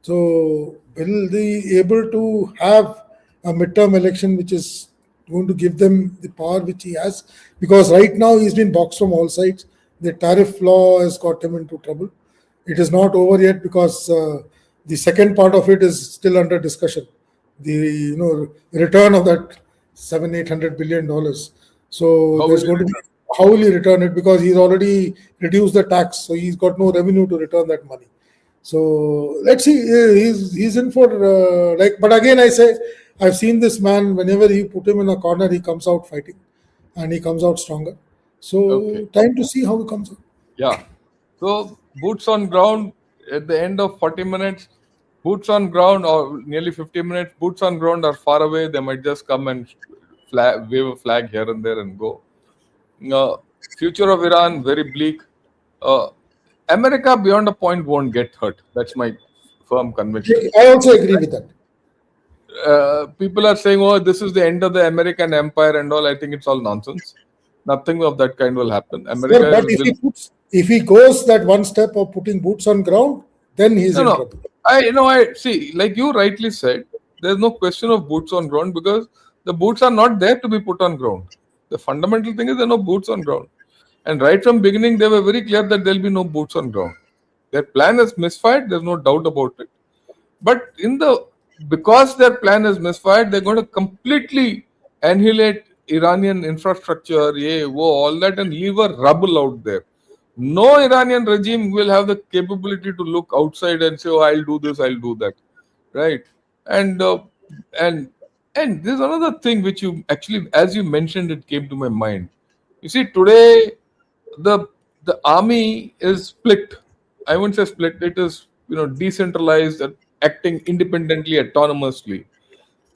So will they able to have a midterm election which is going to give them the power which he has? Because right now he's been boxed from all sides. The tariff law has got him into trouble. It is not over yet because the second part of it is still under discussion. The return of that 700-800 billion dollars. So there's going to be how will he return it, because he's already reduced the tax, so he's got no revenue to return that money. So let's see. He's in for but again I say I've seen this man. Whenever you put him in a corner, he comes out fighting, and he comes out stronger. So time to see how he comes out. Yeah. So boots on ground at the end of 40 minutes. Boots on ground or nearly 50 minutes. Boots on ground are far away. They might just come and wave a flag here and there and go. Future of Iran very bleak. America beyond a point won't get hurt. That's my firm conviction. I also agree with that. People are saying, "Oh, this is the end of the American empire and all." I think it's all nonsense. Nothing of that kind will happen. America. But if he goes that one step of putting boots on ground, then he's in trouble. I see. Like you rightly said, there's no question of boots on ground because the boots are not there to be put on ground. The fundamental thing is there are no boots on ground. And right from beginning, they were very clear that there'll be no boots on ground. Their plan is misfired. There's no doubt about it. But because their plan is misfired, they're going to completely annihilate Iranian infrastructure, all that, and leave a rubble out there. No Iranian regime will have the capability to look outside and say, "Oh, I'll do this, I'll do that," right? And there's another thing which you actually, as you mentioned, it came to my mind. You see, today the army is split. I wouldn't say split. It is decentralized, acting independently, autonomously.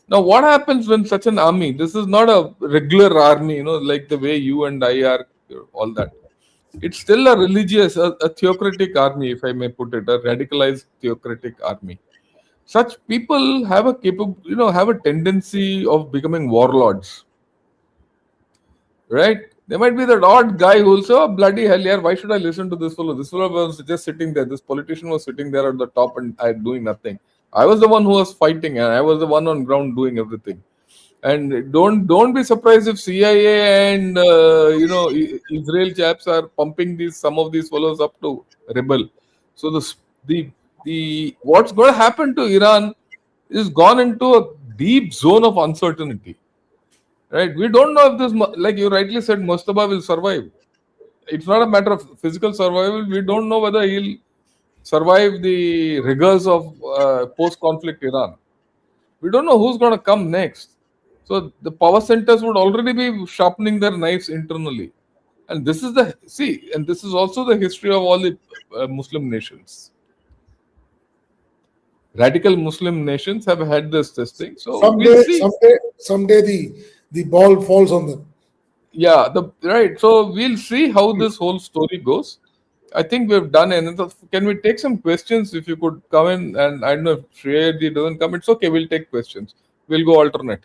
Now, what happens when such an army? This is not a regular army, like the way you and I are, all that. It's still a religious, a theocratic army, if I may put it, a radicalized theocratic army. Such people have a tendency of becoming warlords, right? There might be that odd guy who will say, "Oh, bloody hell, yeah, why should I listen to this fellow? This fellow was just sitting there. This politician was sitting there at the top and I doing nothing. I was the one who was fighting and I was the one on ground doing everything." And don't be surprised if CIA and Israel chaps are pumping some of these fellows up to rebel. So the what's going to happen to Iran is gone into a deep zone of uncertainty. Right? We don't know if this, like you rightly said, Mustafa will survive. It's not a matter of physical survival. We don't know whether he'll survive the rigors of post-conflict Iran. We don't know who's going to come next. So the power centers would already be sharpening their knives internally. And this is and this is also the history of all the Muslim nations. Radical Muslim nations have had this thing. So we'll see. Someday the ball falls on them. Yeah, right. So we'll see how this whole story goes. I think we've done enough. Can we take some questions? If you could come in, and I don't know if Shreyadi doesn't come, it's okay. We'll take questions. We'll go alternate.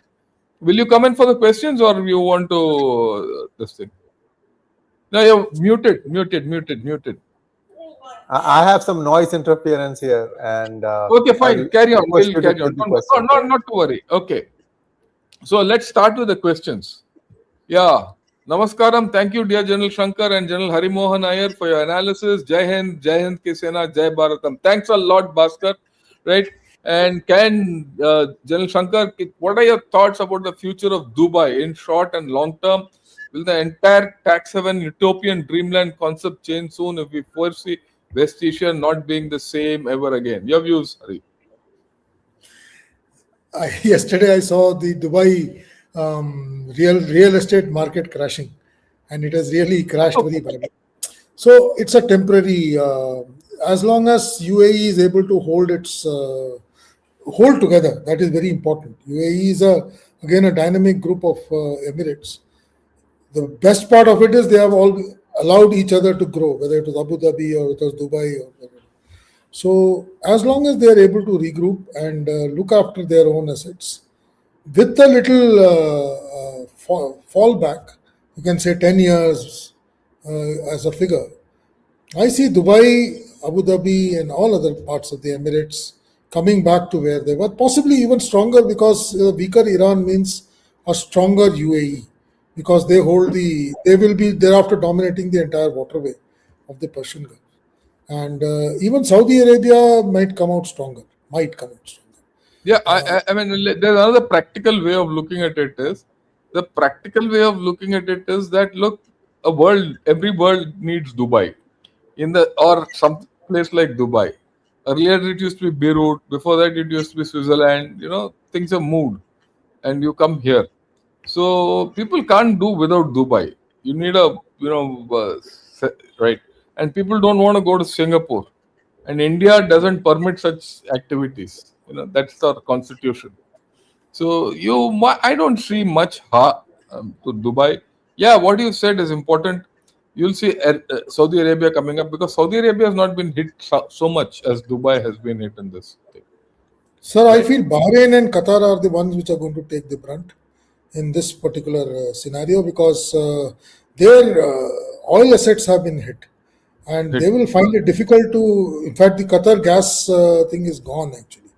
Will you come in for the questions, or you want to this thing? No, you're muted. I have some noise interference here, and okay, fine. Carry on. We'll carry on. Not to worry. Okay. So let's start with the questions. Yeah. Namaskaram. Thank you, dear General Shankar and General Harimohan Iyer, for your analysis. Jai Hind Ki Sena, Jai Bharatam. Thanks a lot, Bhaskar. Right? And General Shankar, what are your thoughts about the future of Dubai in short and long term? Will the entire tax haven utopian dreamland concept change soon if we foresee West Asia not being the same ever again? Your views, Hari. Yesterday I saw the Dubai real estate market crashing, and it has really crashed very badly. So it's a temporary. As long as UAE is able to hold together, that is very important. UAE is again a dynamic group of Emirates. The best part of it is they have all allowed each other to grow, whether it was Abu Dhabi or it was Dubai or whatever. So as long as they are able to regroup and look after their own assets, with a little fallback, you can say 10 years as a figure, I see Dubai, Abu Dhabi and all other parts of the Emirates coming back to where they were, possibly even stronger, because weaker Iran means a stronger UAE, because they will be thereafter dominating the entire waterway of the Persian Gulf. And even Saudi Arabia might come out stronger. Yeah, I mean, there's another practical way of looking at it is, that look, every world needs Dubai, or some place like Dubai. Earlier it used to be Beirut. Before that it used to be Switzerland. Things have moved, and you come here. So people can't do without Dubai. You need right, and people don't want to go to Singapore, and India doesn't permit such activities. That's our constitution. So I don't see much to Dubai. Yeah, what you said is important. You'll see Saudi Arabia coming up, because Saudi Arabia has not been hit so much as Dubai has been hit in this thing. Sir, right? I feel Bahrain and Qatar are the ones which are going to take the brunt in this particular scenario, because their oil assets have been hit, and they will find it difficult to. In fact, the Qatar gas thing is gone actually,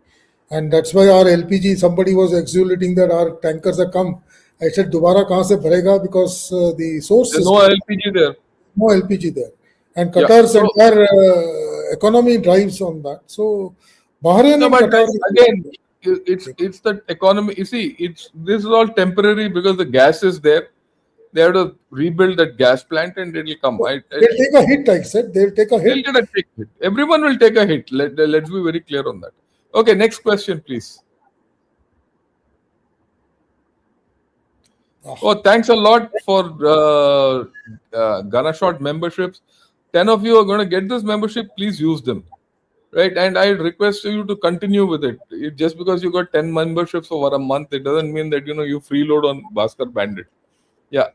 and that's why our LPG. Somebody was exulting that our tankers have come. I said, "Dobara kahan se bharega?" Because the source There's is no LPG there. No LPG there, and Qatar's entire economy drives on that. So Bahrain and Qatar again. It's the economy. You see, this is all temporary, because the gas is there. They have to rebuild that gas plant, and it will come. They'll take a hit. I said they'll take a hit. They'll take a hit. Everyone will take a hit. Let's be very clear on that. Okay, next question, please. Oh, thanks a lot for Ghana Shot memberships. 10 of you are going to get this membership. Please use them. Right, and I request you to continue with it. Just because you got 10 memberships over a month, it doesn't mean that you freeload on Bhaskar Bandit. Yeah.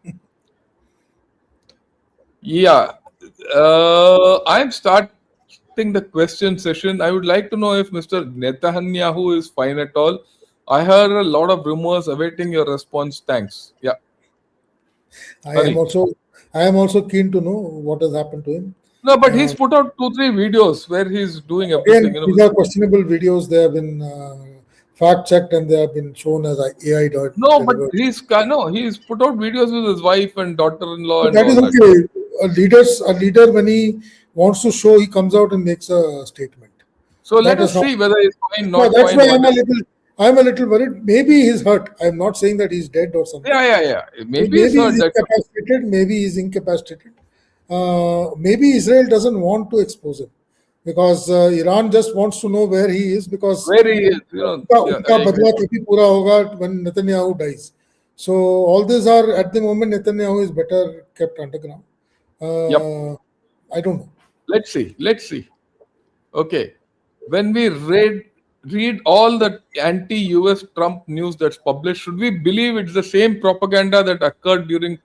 I'm starting the question session. I would like to know if Mr. Netanyahu is fine at all. I heard a lot of rumors awaiting your response. Thanks. Yeah. I am also keen to know what has happened to him. No, but he's put out 2-3 videos where he's doing everything. These are questionable videos. They have been fact checked and they have been shown as AI. No, but he's put out videos with his wife and daughter-in-law. That is okay. A leader, when he wants to show, he comes out and makes a statement. So let us see whether he's fine, not that's fine. Why I'm a little worried. Maybe he's hurt. I'm not saying that he's dead or something. Yeah. Maybe he's hurt. Maybe he's incapacitated. Maybe Israel doesn't want to expose him. because Iran just wants to know where he is, because Where he is, yeah, उनका I agree. बदला तभी पूरा होगा when Netanyahu dies. So all these are, at the moment, Netanyahu is better kept underground. Yep. I don't know. Let's see. Let's see. Okay. When we read all the anti-US Trump news that's published, should we believe it's the same propaganda that occurred during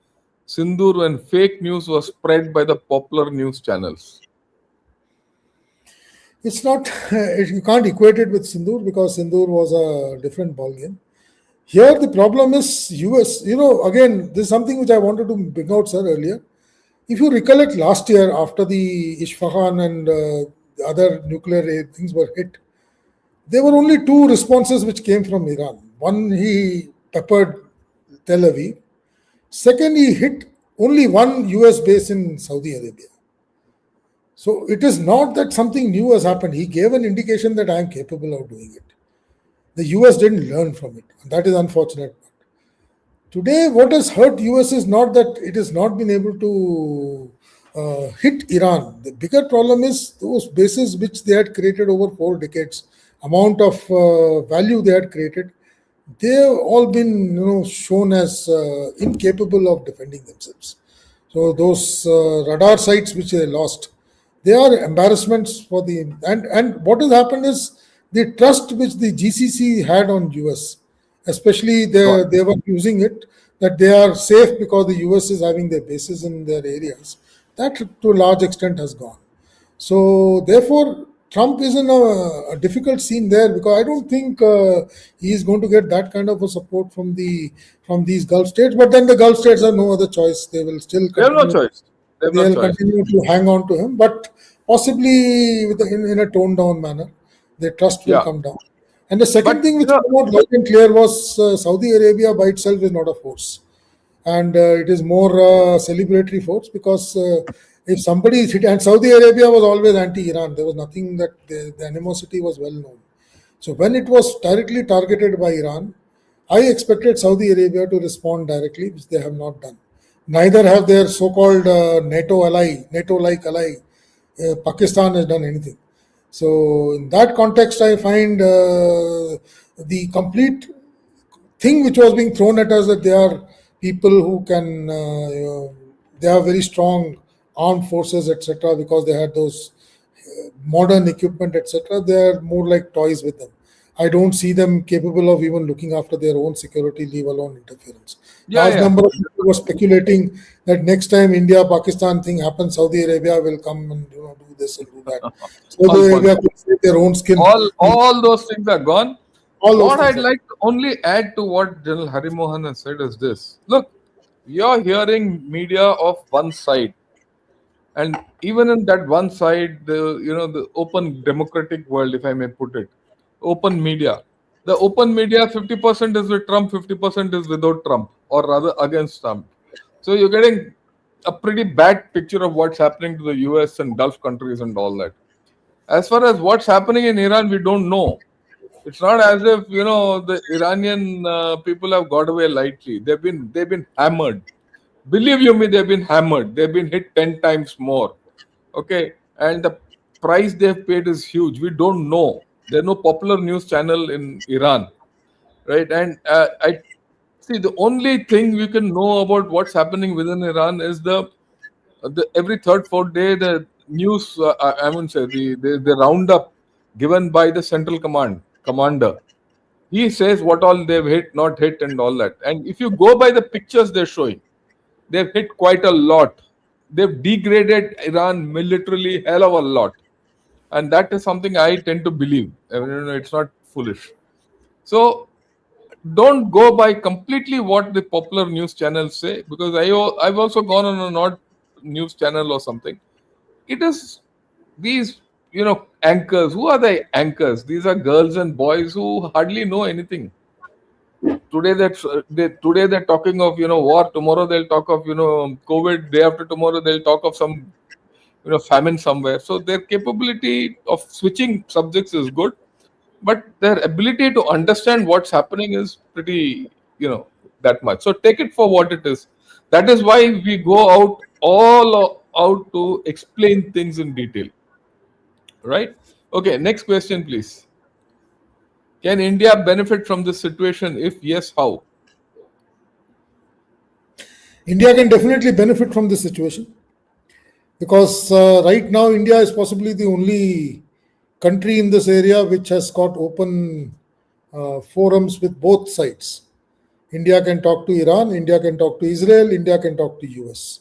Sindoor when fake news was spread by the popular news channels? It's not, you can't equate it with Sindoor, because Sindoor was a different ballgame. Here, the problem is US. Again, this is something which I wanted to bring out, sir, earlier. If you recollect last year, after the Isfahan and the other nuclear things were hit, there were only two responses which came from Iran. One, he peppered Tel Aviv. Second, he hit only one US base in Saudi Arabia. So it is not that something new has happened. He gave an indication that I am capable of doing it. The US didn't learn from it. That is unfortunate. Today, what has hurt US is not that it has not been able to hit Iran. The bigger problem is those bases which they had created over 4 decades, amount of value they had created. They have all been, shown as incapable of defending themselves. So those radar sites which they lost, they are embarrassments for the, and what has happened is the trust which the GCC had on US, especially they were using it that they are safe because the US is having their bases in their areas. That to a large extent has gone. So therefore, Trump is in a difficult scene there, because I don't think he is going to get that kind of a support from these Gulf states. But then the Gulf states have no other choice; they will still They have no continue. choice. They have no They'll choice. continue to hang on to him, but possibly in a toned down manner. Their trust will Yeah. come down. And the second But thing which came out loud and clear was Saudi Arabia by itself is not a force, and it is more celebratory force, because if somebody is hit, and Saudi Arabia was always anti-Iran, there was nothing that the animosity was well known. So when it was directly targeted by Iran, I expected Saudi Arabia to respond directly, which they have not done. Neither have their so-called NATO ally, NATO-like ally, Pakistan, has done anything. So in that context, I find the complete thing which was being thrown at us, that they are people who can, they have very strong armed forces, etc., because they had those modern equipment, etc. They are more like toys with them. I don't see them capable of even looking after their own security, leave alone interference. Large number of people were speculating that next time India Pakistan thing happens, Saudi Arabia will come and do this and do that. Saudi Arabia could save their own skin. All those things are gone. All those What things I'd are like to only add to what General Harimohan has said is this. Look, you're hearing media of one side, and even in that one side, the open democratic world, if I may put it, open media. The open media, 50% is with Trump, 50% is without Trump, or rather against Trump. So you're getting a pretty bad picture of what's happening to the US and Gulf countries and all that. As far as what's happening in Iran, we don't know. It's not as if the Iranian people have got away lightly. They've been hammered. Believe you me, they've been hammered. They've been hit 10 times more. Okay, and the price they've paid is huge. We don't know. There's no popular news channel in Iran, right? And I see the only thing we can know about what's happening within Iran is the every third, fourth day the news. I wouldn't say the roundup given by the central commander. He says what all they've hit, not hit, and all that. And if you go by the pictures they're showing, they've hit quite a lot. They've degraded Iran militarily hell of a lot, and that is something I tend to believe. I mean, it's not foolish. So don't go by completely what the popular news channels say, because I've also gone on an odd news channel or something. It is these anchors. Who are the anchors? These are girls and boys who hardly know anything. Today they're talking of war. Tomorrow they'll talk of COVID. Day after tomorrow they'll talk of some famine somewhere. So their capability of switching subjects is good, but their ability to understand what's happening is pretty that much. So take it for what it is. That is why we go out to explain things in detail. Right? Okay, next question, please. Can India benefit from this situation? If yes, how? India can definitely benefit from this situation because right now India is possibly the only country in this area which has got open forums with both sides. India can talk to Iran, India can talk to Israel, India can talk to US.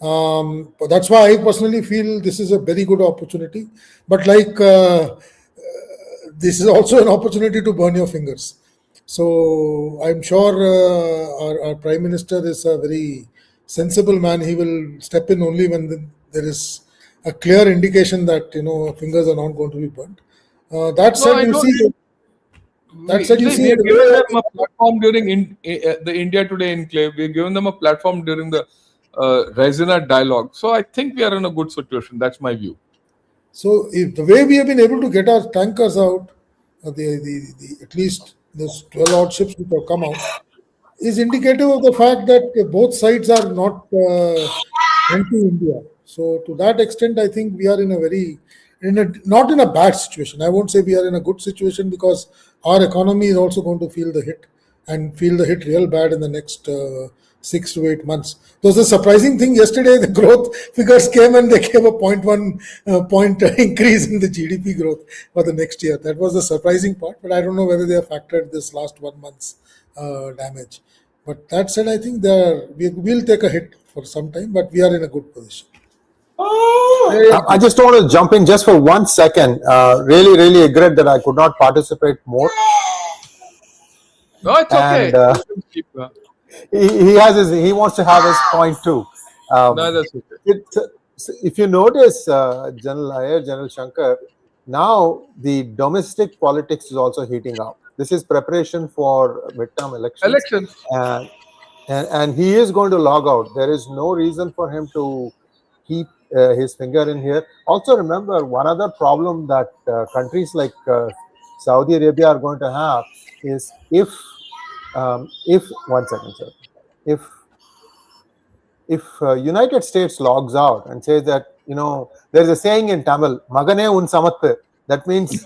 But that's why I personally feel this is a very good opportunity. But like this is also an opportunity to burn your fingers. So I'm sure our Prime Minister is a very sensible man. He will step in only when there is a clear indication that fingers are not going to be burnt. That No, said, I you don't. see, that said, you See, see we have the given them way a platform during the India Today enclave. We have given them a platform during the Resina dialogue. So I think we are in a good situation. That's my view. So if the way we have been able to get our tankers out, at least those 12 odd ships which have come out, is indicative of the fact that both sides are not anti-India. So to that extent, I think we are in a not in a bad situation. I won't say we are in a good situation because our economy is also going to feel the hit and feel the hit real bad in the next 6 to 8 months. There was a surprising thing yesterday. The growth figures came and they gave a point 0.1 point increase in the GDP growth for the next year. That was the surprising part, but I don't know whether they have factored this last 1 month's damage. But that said, I think we will take a hit for some time, but we are in a good position. I just want to jump in just for 1 second. Really, really regret that I could not participate more. No, it's okay. And You can keep, he wants to have his point too. no, that's okay. If you notice, General Iyer, General Shankar, now the domestic politics is also heating up. This is preparation for midterm elections, Elections. and he is going to log out. There is no reason for him to keep his finger in here. Also, remember one other problem that countries like Saudi Arabia are going to have is if 1 second, sir, if United States logs out and says that there's a saying in Tamil, "Magane un samattu," that means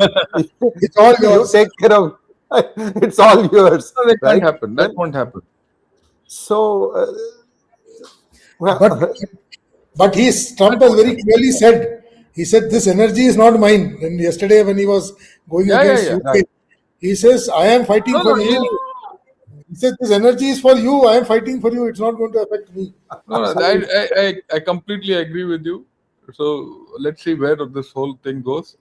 It's all you yours. take care of it's all yours. No, that Right? can't happen. That won't happen. So, well, But Trump has very clearly said, he said, this energy is not mine. And yesterday when he was going Yeah, against yeah. UK, he says, I am fighting No, for no, you. He said, this energy is for you. I am fighting for you. It's not going to affect me. no, no. I completely agree with you. So let's see where this whole thing goes.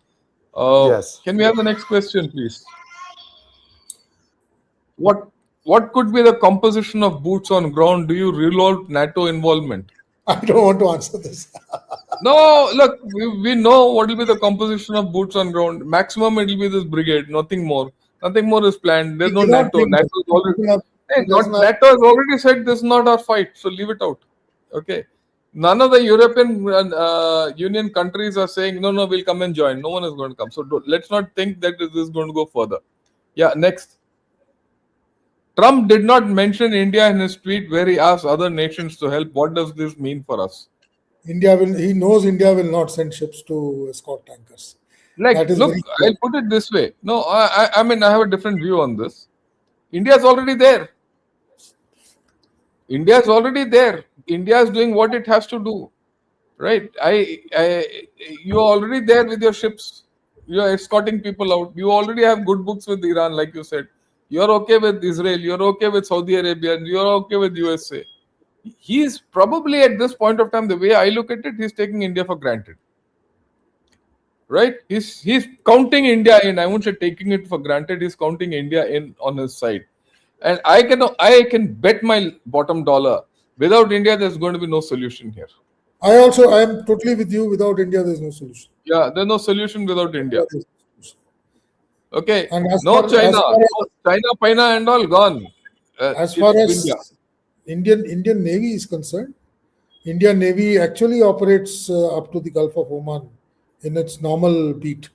yes. Can we have the next question, please? What could be the composition of boots on ground? Do you rule out NATO involvement? I don't want to answer this. No, look, we know what will be the composition of boots on ground. Maximum it will be this brigade, nothing more. Nothing more is planned. There's He no cannot NATO. bring NATO that. is already hey, He doesn't not have. NATO has already said this is not our fight, so leave it out. Okay. None of the European Union countries are saying no, we'll come and join. No one is going to come. So let's not think that this is going to go further. Yeah, next. Trump did not mention India in his tweet where he asked other nations to help. What does this mean for us? He knows India will not send ships to escort tankers. Like, That is look, very clear. I'll put it this way. No, I mean, I have a different view on this. India's already there. India's already there. India is doing what it has to do, right? You're already there with your ships. You're escorting people out. You already have good books with Iran, like you said. You're okay with Israel. You're okay with Saudi Arabia. And you're okay with USA. He's probably at this point of time, the way I look at it, he's taking India for granted. Right? He's counting India in. I won't say taking it for granted. He's counting India in on his side, and I can bet my bottom dollar. Without India, there's going to be no solution here. I am totally with you. Without India, there's no solution. Yeah, there's no solution without India. Okay, And no China, no China, China, and all gone. as far It's as India. Indian Navy is concerned, Indian Navy actually operates up to the Gulf of Oman in its normal beat.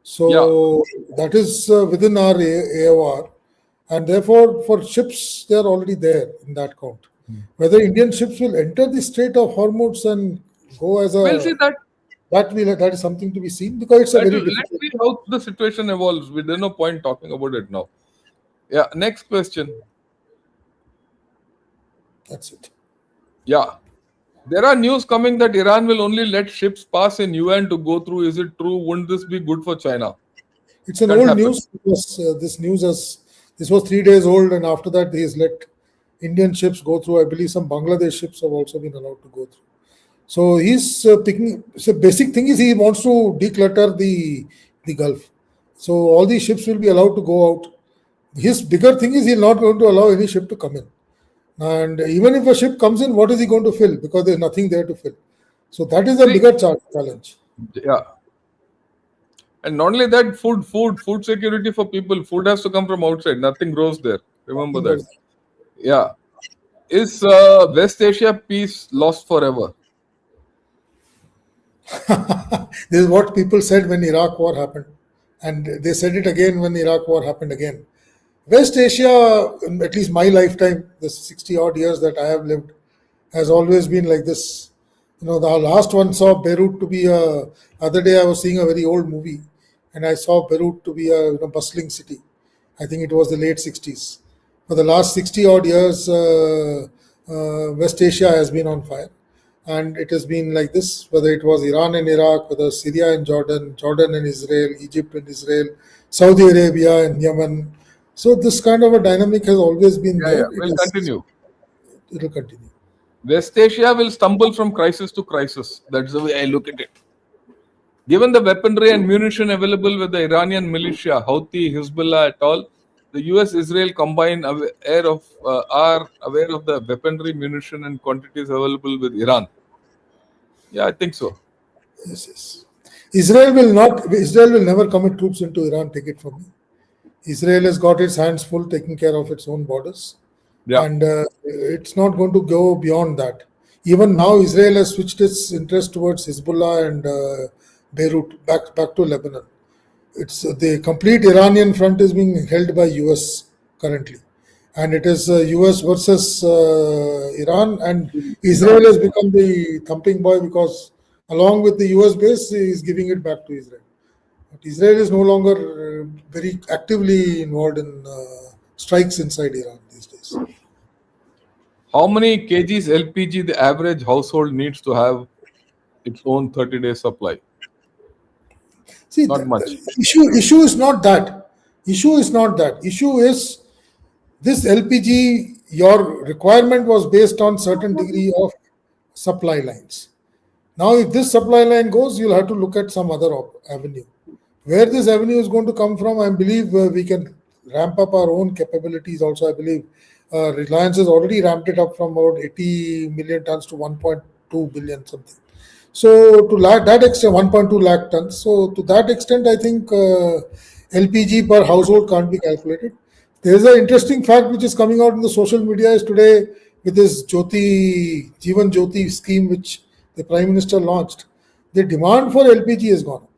So that is within our AOR, and therefore for ships they are already there in that count. Whether Indian ships will enter the Strait of Hormuz and go as a We'll see that. That is something to be seen, because it's a very Let's difficult. see how the situation evolves. There's no point talking about it now. Yeah, next question. That's it. Yeah. There are news coming that Iran will only let ships pass in Yuan to go through. Is it true? Wouldn't this be good for China? It's an Can't old happen. news, because this was 3 days old, and after that he has let Indian ships go through. I believe some Bangladesh ships have also been allowed to go through. So he's picking. So basic thing is he wants to declutter the Gulf. So all these ships will be allowed to go out. His bigger thing is he's not going to allow any ship to come in. And even if a ship comes in, what is he going to fill? Because there's nothing there to fill. So that is a See, bigger challenge. yeah. And not only that, food security for people. Food has to come from outside. Nothing grows there. Remember that. Yeah. Is West Asia peace lost forever? This is what people said when Iraq war happened, and they said it again when Iraq war happened again. West Asia, in at least my lifetime, the 60 odd years that I have lived, has always been like this. The last one saw Beirut to be a. Other day I was seeing a very old movie, and I saw Beirut to be a bustling city. I think it was the late 60s. For the last 60 odd years, West Asia has been on fire. And it has been like this, whether it was Iran and Iraq, whether Syria and Jordan, Jordan and Israel, Egypt and Israel, Saudi Arabia and Yemen. So this kind of a dynamic has always been Yeah, there. yeah. We'll continue. It will continue. West Asia will stumble from crisis to crisis. That's the way I look at it. Given the weaponry and munition available with the Iranian militia, Houthi, Hezbollah, et al., the US-Israel combined are aware of the weaponry, munition, and quantities available with Iran. Yeah, I think so. Yes. Israel will never commit troops into Iran, take it from me. Israel has got its hands full taking care of its own borders. Yeah. And it's not going to go beyond that. Even now, Israel has switched its interest towards Hezbollah and Beirut, back to Lebanon. It's the complete Iranian front is being held by US currently, and it is US versus Iran, and Israel has become the thumping boy, because along with the US base, he is giving it back to Israel. But Israel is no longer very actively involved in strikes inside Iran these days. How many kgs LPG the average household needs to have its own 30-day supply? See, Not the much. issue is not that. Issue is this LPG. Your requirement was based on certain degree of supply lines. Now, if this supply line goes, you'll have to look at some other avenue. Where this avenue is going to come from, I believe we can ramp up our own capabilities also. I believe Reliance has already ramped it up from about 80 million tons to 1.2 billion something. So to that extent, 1.2 lakh tons. So to that extent, I think LPG per household can't be calculated. There is an interesting fact which is coming out in the social media is today with this Jeevan Jyoti scheme which the Prime Minister launched. The demand for LPG has gone up,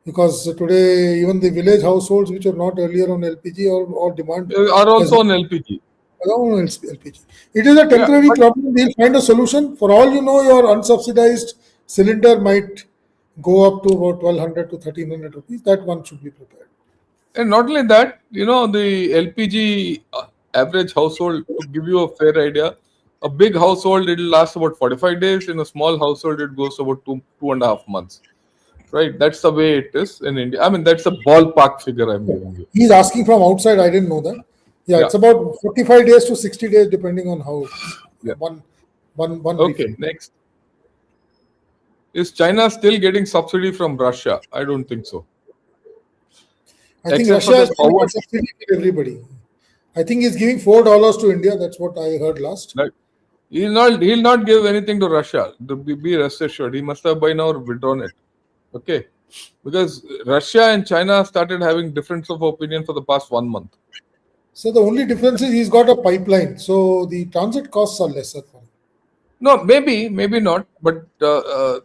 because today even the village households which are not earlier on LPG or demand Are also on LPG. on LPG. It is a temporary problem. We'll find a solution. For all you know, your unsubsidized cylinder might go up to about 1,200 to 1,300 rupees. That one should be prepared. And not only that, the LPG average household, to give you a fair idea, a big household, it will last about 45 days. In a small household, it goes about 2.5 months. Right? That's the way it is in India. I mean, that's a ballpark figure I'm giving you. He's asking from outside. I didn't know that. Yeah, it's about 45 days to 60 days, depending on how one. Okay, refill. next. Is China still getting subsidy from Russia? I don't think so. I think Russia is giving subsidy to everybody. I think he's giving $4 to India. That's what I heard last. Right. He'll not give anything to Russia. Be rest assured. He must have by now withdrawn it. Okay. Because Russia and China started having difference of opinion for the past 1 month. So the only difference is he's got a pipeline. So the transit costs are lesser for him. No, maybe not. But, well,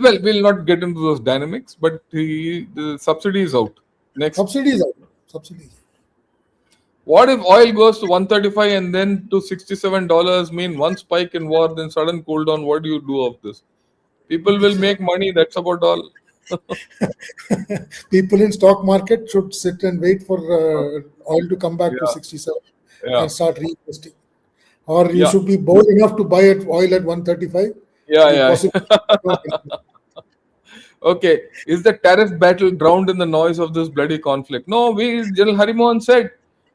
we'll not get into those dynamics. But the subsidy is out. Next. Subsidy is out. Subsidy. What if oil goes to 135 and then to $67? Mean one spike in war, then sudden cool down? What do you do of this? People will make money. That's about all. People in stock market should sit and wait for oil to come back to Yeah, 67 yeah, and start reinvesting. Or you yeah, should be bold enough to buy oil at 135. You yeah, possibly yeah. Okay, is the tariff battle drowned in the noise of this bloody conflict? No, General Harimohan said,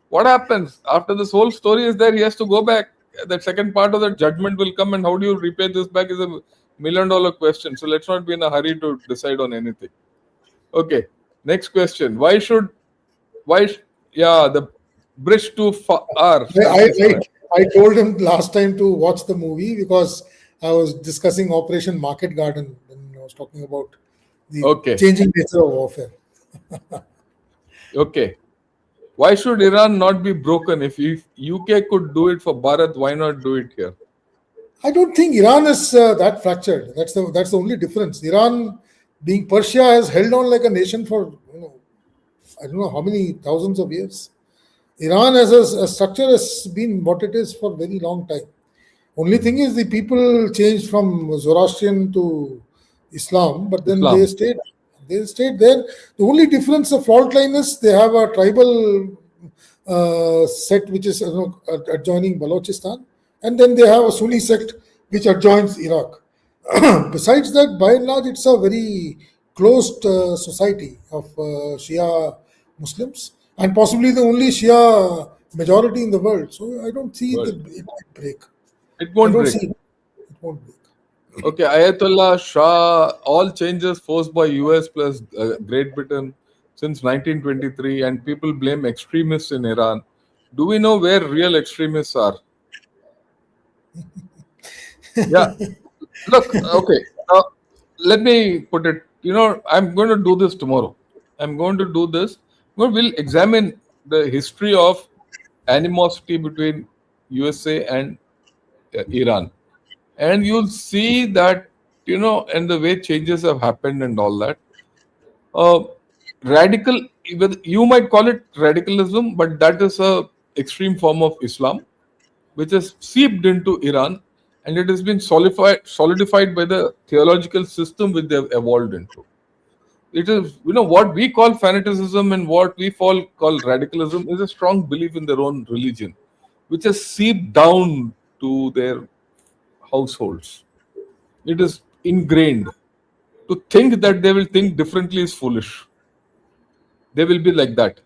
what happens after this whole story is there? He has to go back. That second part of the judgment will come, and how do you repay this back is a $1 million question. So let's not be in a hurry to decide on anything. Okay, next question. Yeah, the bridge too far, I, selfish. I, I told him last time to watch the movie because I was discussing Operation Market Garden when I was talking about the Okay, changing nature of warfare. okay. Why should Iran not be broken? If UK could do it for Bharat, why not do it here? I don't think Iran is that fractured. That's the only difference. Iran, being Persia, has held on like a nation for I don't know how many thousands of years. Iran as a structure has been what it is for a very long time. Only thing is the people changed from Zoroastrian to Islam, but then they Islam. stayed. They stayed there. The only difference, the fault line is they have a tribal sect which is adjoining Balochistan, and then they have a Sunni sect which adjoins Iraq. Besides that, by and large, it's a very closed society of Shia Muslims, and possibly the only Shia majority in the world. So I don't see Well, it might break. it I won't don't break. see it. It won't break. Okay, Ayatollah Shah, all changes forced by US plus Great Britain since 1923, and people blame extremists in Iran. Do we know where real extremists are? Yeah, look, okay. Let me put it. I'm going to do this tomorrow. I'm going to do this. We'll examine the history of animosity between USA and Iran, and you'll see that and the way changes have happened and all that. Uh, Radical, you might call it radicalism, but that is a extreme form of Islam which has seeped into Iran, and it has been solidified by the theological system which they have evolved into. It is, what we call fanaticism and what we call radicalism is a strong belief in their own religion, which has seeped down to their households. It is ingrained. To think that they will think differently is foolish. They will be like that.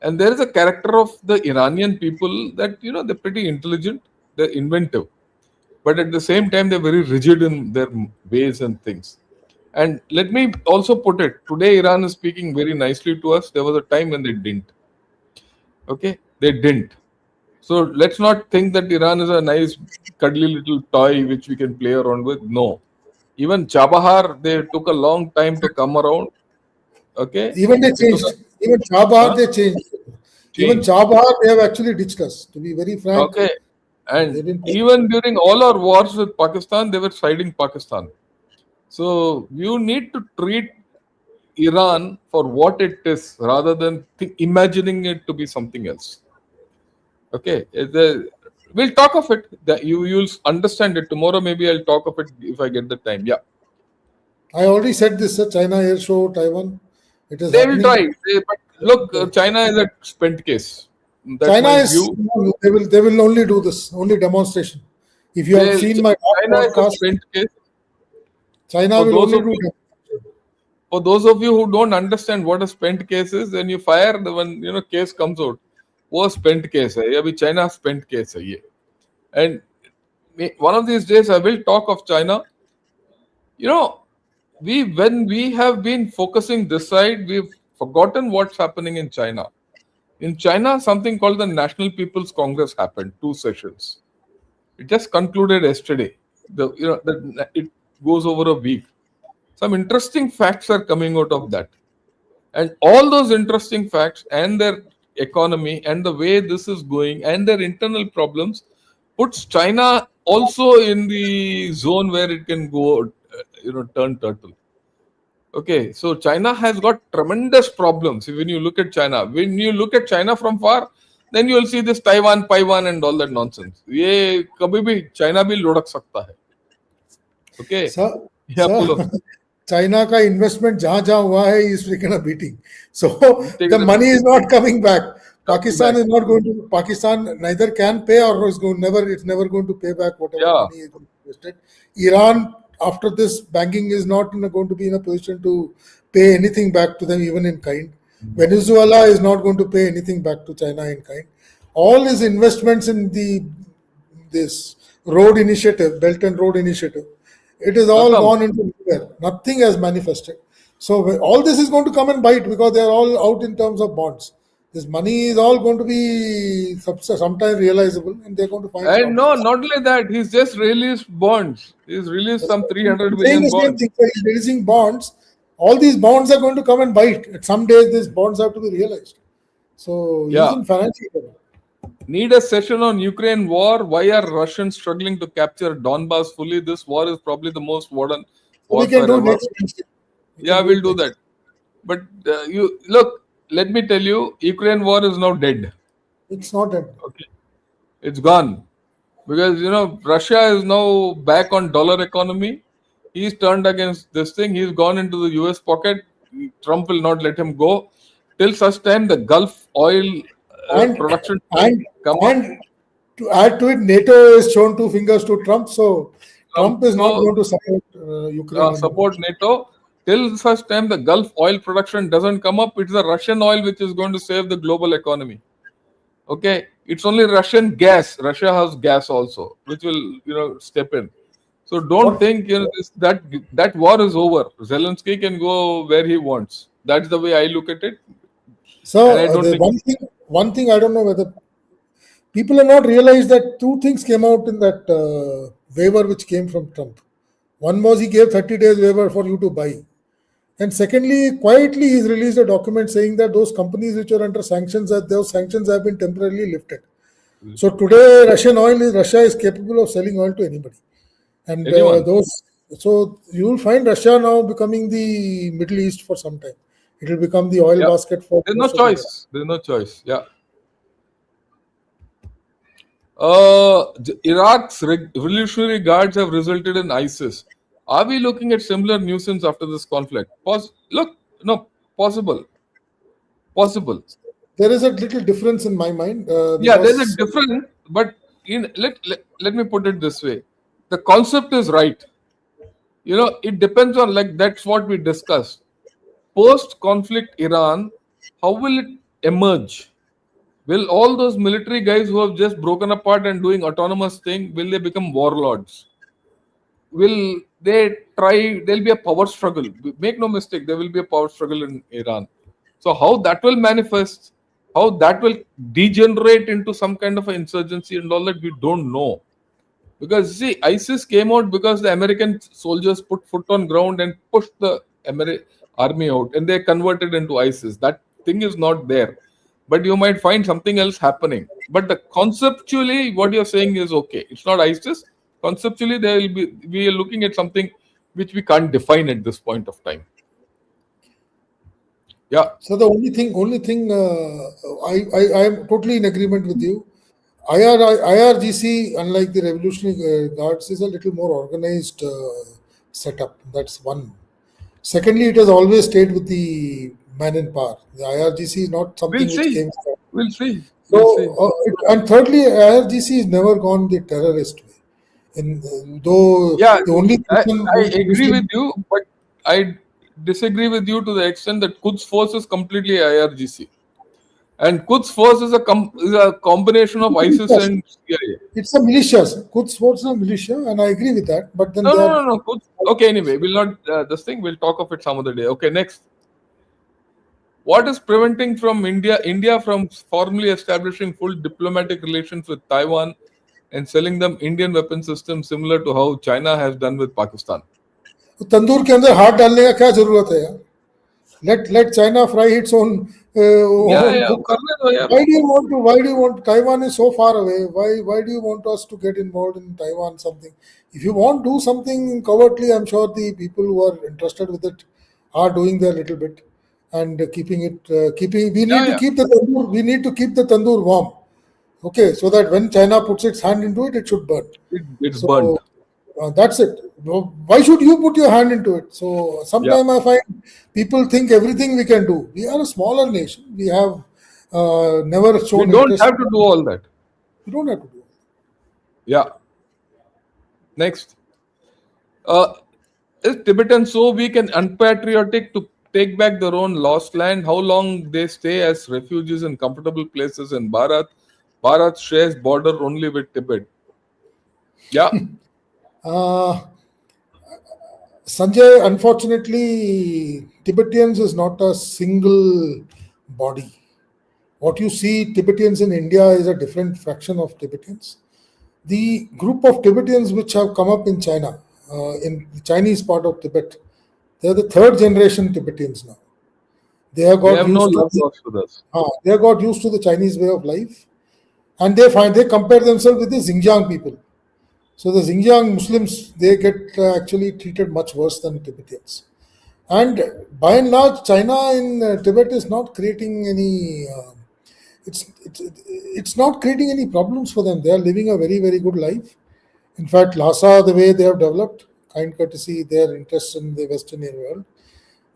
And there is a character of the Iranian people that, they're pretty intelligent, they're inventive, but at the same time, they're very rigid in their ways and things. And let me also put it today, Iran is speaking very nicely to us. There was a time when they didn't. Okay? They didn't. So let's not think that Iran is a nice, cuddly little toy which we can play around with. No. Even Chabahar, they took a long time to come around. Okay? Even they It took changed. a Even Chabahar, huh? they changed. Even change. Chabahar, they have actually ditched us. To be very frank, Okay. they And didn't. even during all our wars with Pakistan, they were siding Pakistan. So you need to treat Iran for what it is rather than imagining it to be something else. Okay. We'll talk of it. You'll understand it tomorrow. Maybe I'll talk of it if I get the time. Yeah. I already said this, China airshow, Taiwan. It is They will happening. try. But look, China is a spent case. That's China my is, view. no, they will only do this, only demonstration. If you have seen my last China is a podcast, spent case. China For will those only of do you demonstration. for those of you who don't understand what a spent case is, then you fire the one case comes out. वो spent case है, अभी China spent case है ये. And one of these days I will talk of China. When we have been focusing this side, we've forgotten what's happening in China. In China, something called the National People's Congress happened, 2 sessions. It just concluded yesterday. It goes over a week. Some interesting facts are coming out of that. And all those interesting facts and their economy and the way this is going and their internal problems puts China also in the zone where it can go, turn turtle. Okay, so China has got tremendous problems. When you look at China from far, then you will see this Taiwan and all that nonsense. ये कभी भी China भी लुढ़क सकता है. Okay. Sir, Yeah, So pull up. China ka investment jahan jahan hua hai is taken a beating. So Take the it money is not coming back. coming Pakistan back. is not going to. Pakistan neither can pay or is going never. It's never going to pay back whatever Yeah, money is invested. Iran after this banking is not going to be in a position to pay anything back to them even in kind. Venezuela is not going to pay anything back to China in kind. All his investments in the this road initiative, Belt and Road Initiative, it is all Khatam. gone into nowhere. Nothing has manifested. So all this is going to come and bite because they are all out in terms of bonds. This money is all going to be sometime realizable, and they're going to find And no, shortages. not only that, he's just released bonds. He's released That's some what 300 I'm saying billion the same bonds. thing. So he's releasing bonds. All these bonds are going to come and bite. At some days, these bonds have to be realized. So he's Yeah. in financial trouble. Need a session on Ukraine war. Why are Russians struggling to capture Donbass fully? This war is probably the most modern So we can warfare do ever. next Wednesday. We Yeah, can do we'll it do next. that. But you look, let me tell you, Ukraine war is now dead. It's not end. Okay, it's gone because Russia is now back on dollar economy. He's turned against this thing. He's gone into the U.S. pocket. Trump will not let him go till such time the Gulf oil And production doesn't and come up. and to add to it, NATO has shown two fingers to Trump, so Trump Trump is not so going to support Ukraine anymore. support NATO till such time the Gulf oil production doesn't come up. It's the Russian oil which is going to save the global economy. Okay, it's only Russian gas. Russia has gas also, which will step in. So don't What? think that war is over. Zelensky can go where he wants. That's the way I look at it, and I So don't the think. one thing I don't know whether people have not realized that two things came out in that waiver which came from Trump. One was he gave 30 days waiver for you to buy. And secondly, quietly he's released a document saying that those companies which are under sanctions, that those sanctions have been temporarily lifted. So today, Russia is capable of selling oil to anybody, and Anyone? those. So you will find Russia now becoming the Middle East for some time. It will become the oil Yeah. basket for There's no most of the world. choice. There's no choice. Yeah. Iraq's revolutionary guards have resulted in ISIS. Are we looking at similar nuisance after this conflict? Look, no, possible, possible. There is a little difference in my mind Yeah, there's a because difference, but let me put it this way: the concept is right. It depends on, like, that's what we discussed. Post-conflict Iran, how will it emerge? Will all those military guys who have just broken apart and doing autonomous thing, will they become warlords? Will they try? There'll be a power struggle. Make no mistake, there will be a power struggle in Iran. So how that will manifest, how that will degenerate into some kind of an insurgency and all that, we don't know. Because see, ISIS came out because the American soldiers put foot on ground and pushed the army out, and they converted into ISIS. That thing is not there, but you might find something else happening. But the conceptually, what you're saying is okay. It's not ISIS. Conceptually, there will be. We are looking at something which we can't define at this point of time. Yeah, so the only thing I am totally in agreement with you. IRGC, unlike the Revolutionary Guards, is a little more organized setup. That's one. Secondly, it has always stayed with the man in power. The IRGC is not we'll something which see. came from. We'll see. So, We'll see. and thirdly, IRGC has never gone the terrorist way. In though Yeah, the only I, person I who agree usually with you, but I disagree with you to the extent that Quds Force is completely IRGC, and Quds Force is a combination of ISIS and CIA. it's a militia. Quds Force is a militia, and I agree with that. But then No, they no, are no, no. Okay, anyway, we'll not this thing. We'll talk of it some other day. Okay, next. What is preventing India from formally establishing full diplomatic relations with Taiwan and selling them Indian weapon systems similar to how China has done with Pakistan? तो तंदूर के अंदर हाथ डालने का क्या जरूरत है यार? Let China fry its Yeah, own yeah. cook. करने दो यार. Why do you want Taiwan is so far away? Why do you want us to get involved in Taiwan something? If you want to do something covertly, I'm sure the people who are interested with it are doing their little bit and keeping. We Yeah, need to yeah. keep the tandoor. We need to keep the tandoor warm. Okay, so that when China puts its hand into it, it should burn. It's So burnt. That's it. Why should you put your hand into it? So sometimes I find people think everything we can do. We are a smaller nation. We have never We shown don't interest. have to do all that. We don't have to do it. Yeah. Next. Is Tibetans so weak and unpatriotic to take back their own lost land? How long they stay as refugees in comfortable places in Bharat? Bharat shares border only with Tibet. Yeah. Uh, Sanjay, unfortunately, Tibetans is not a single body. What you see Tibetans in India is a different fraction of Tibetans. The group of Tibetans which have come up in China, in the Chinese part of Tibet, they are the third generation Tibetans now. They have They got have no used to love lost with us. they have got used to the Chinese way of life, and they compare themselves with the Xinjiang people. So the Xinjiang Muslims, they get actually treated much worse than Tibetans. And by and large, China in Tibet is not creating any. It's not creating any problems for them. They are living a very very good life. In fact, Lhasa, the way they have developed, kind courtesy, their interests in the Western world,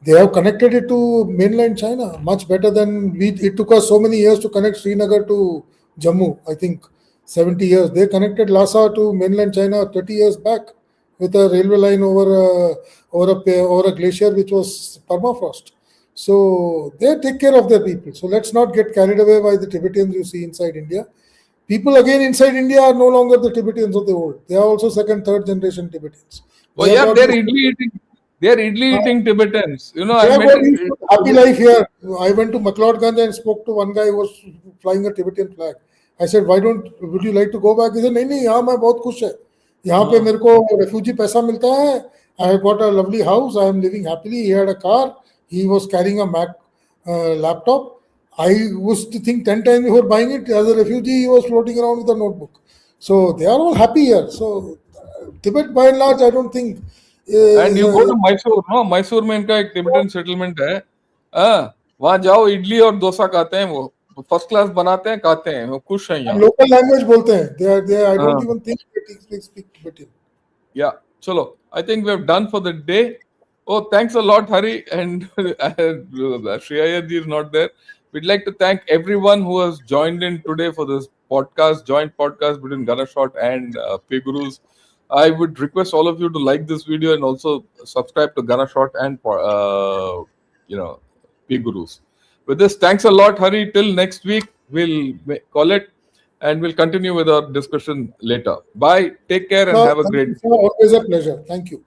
they have connected it to mainland China much better than we. It took us so many years to connect Srinagar to Jammu. I think 70 years. They connected Lhasa to mainland China 30 years back with a railway line over a glacier which was permafrost. So they take care of their people. So let's not get carried away by the Tibetans you see inside India. People again inside India are no longer the Tibetans of the old. They are also second, third generation Tibetans. Oh They have yeah, got they're used- idli eating. They're idli eating Tibetans. You know, they I have met got used to happy life here. I went to McLeodganj and spoke to one guy who was flying a Tibetan flag. I said, would you like to go back? He said, नहीं यहाँ मैं बहुत खुश है. यहाँ पे मेरे को refugee पैसा मिलता है. I have got a lovely house. I am living happily. He had a car. He was carrying a Mac laptop. I was to think 10 times before buying it. As a refugee, he was floating around with a notebook. So they are all happy here. So Tibet, by and large, I don't think. And you go to Mysore, no? Mysore में इनका एक Tibetan settlement है. हाँ, वहाँ जाओ इडली और डोसा खाते हैं वो. फर्स्ट क्लास बनाते हैं, खाते हैं. वो खुश हैं यहाँ. Local language बोलते हैं. They I don't even think they speak Tibetan. Yeah. Chalo. I think we're done for the day. Oh, thanks a lot, Hari. And Shri Iyer ji is not there. We'd like to thank everyone who has joined in today for this podcast, joint podcast between Ganashot and P Gurus. I would request all of you to like this video and also subscribe to Ganashot and P Gurus. With this, thanks a lot, Hari. Till next week, we'll call it and we'll continue with our discussion later. Bye. Take care and have a great day. Always a pleasure. Thank you.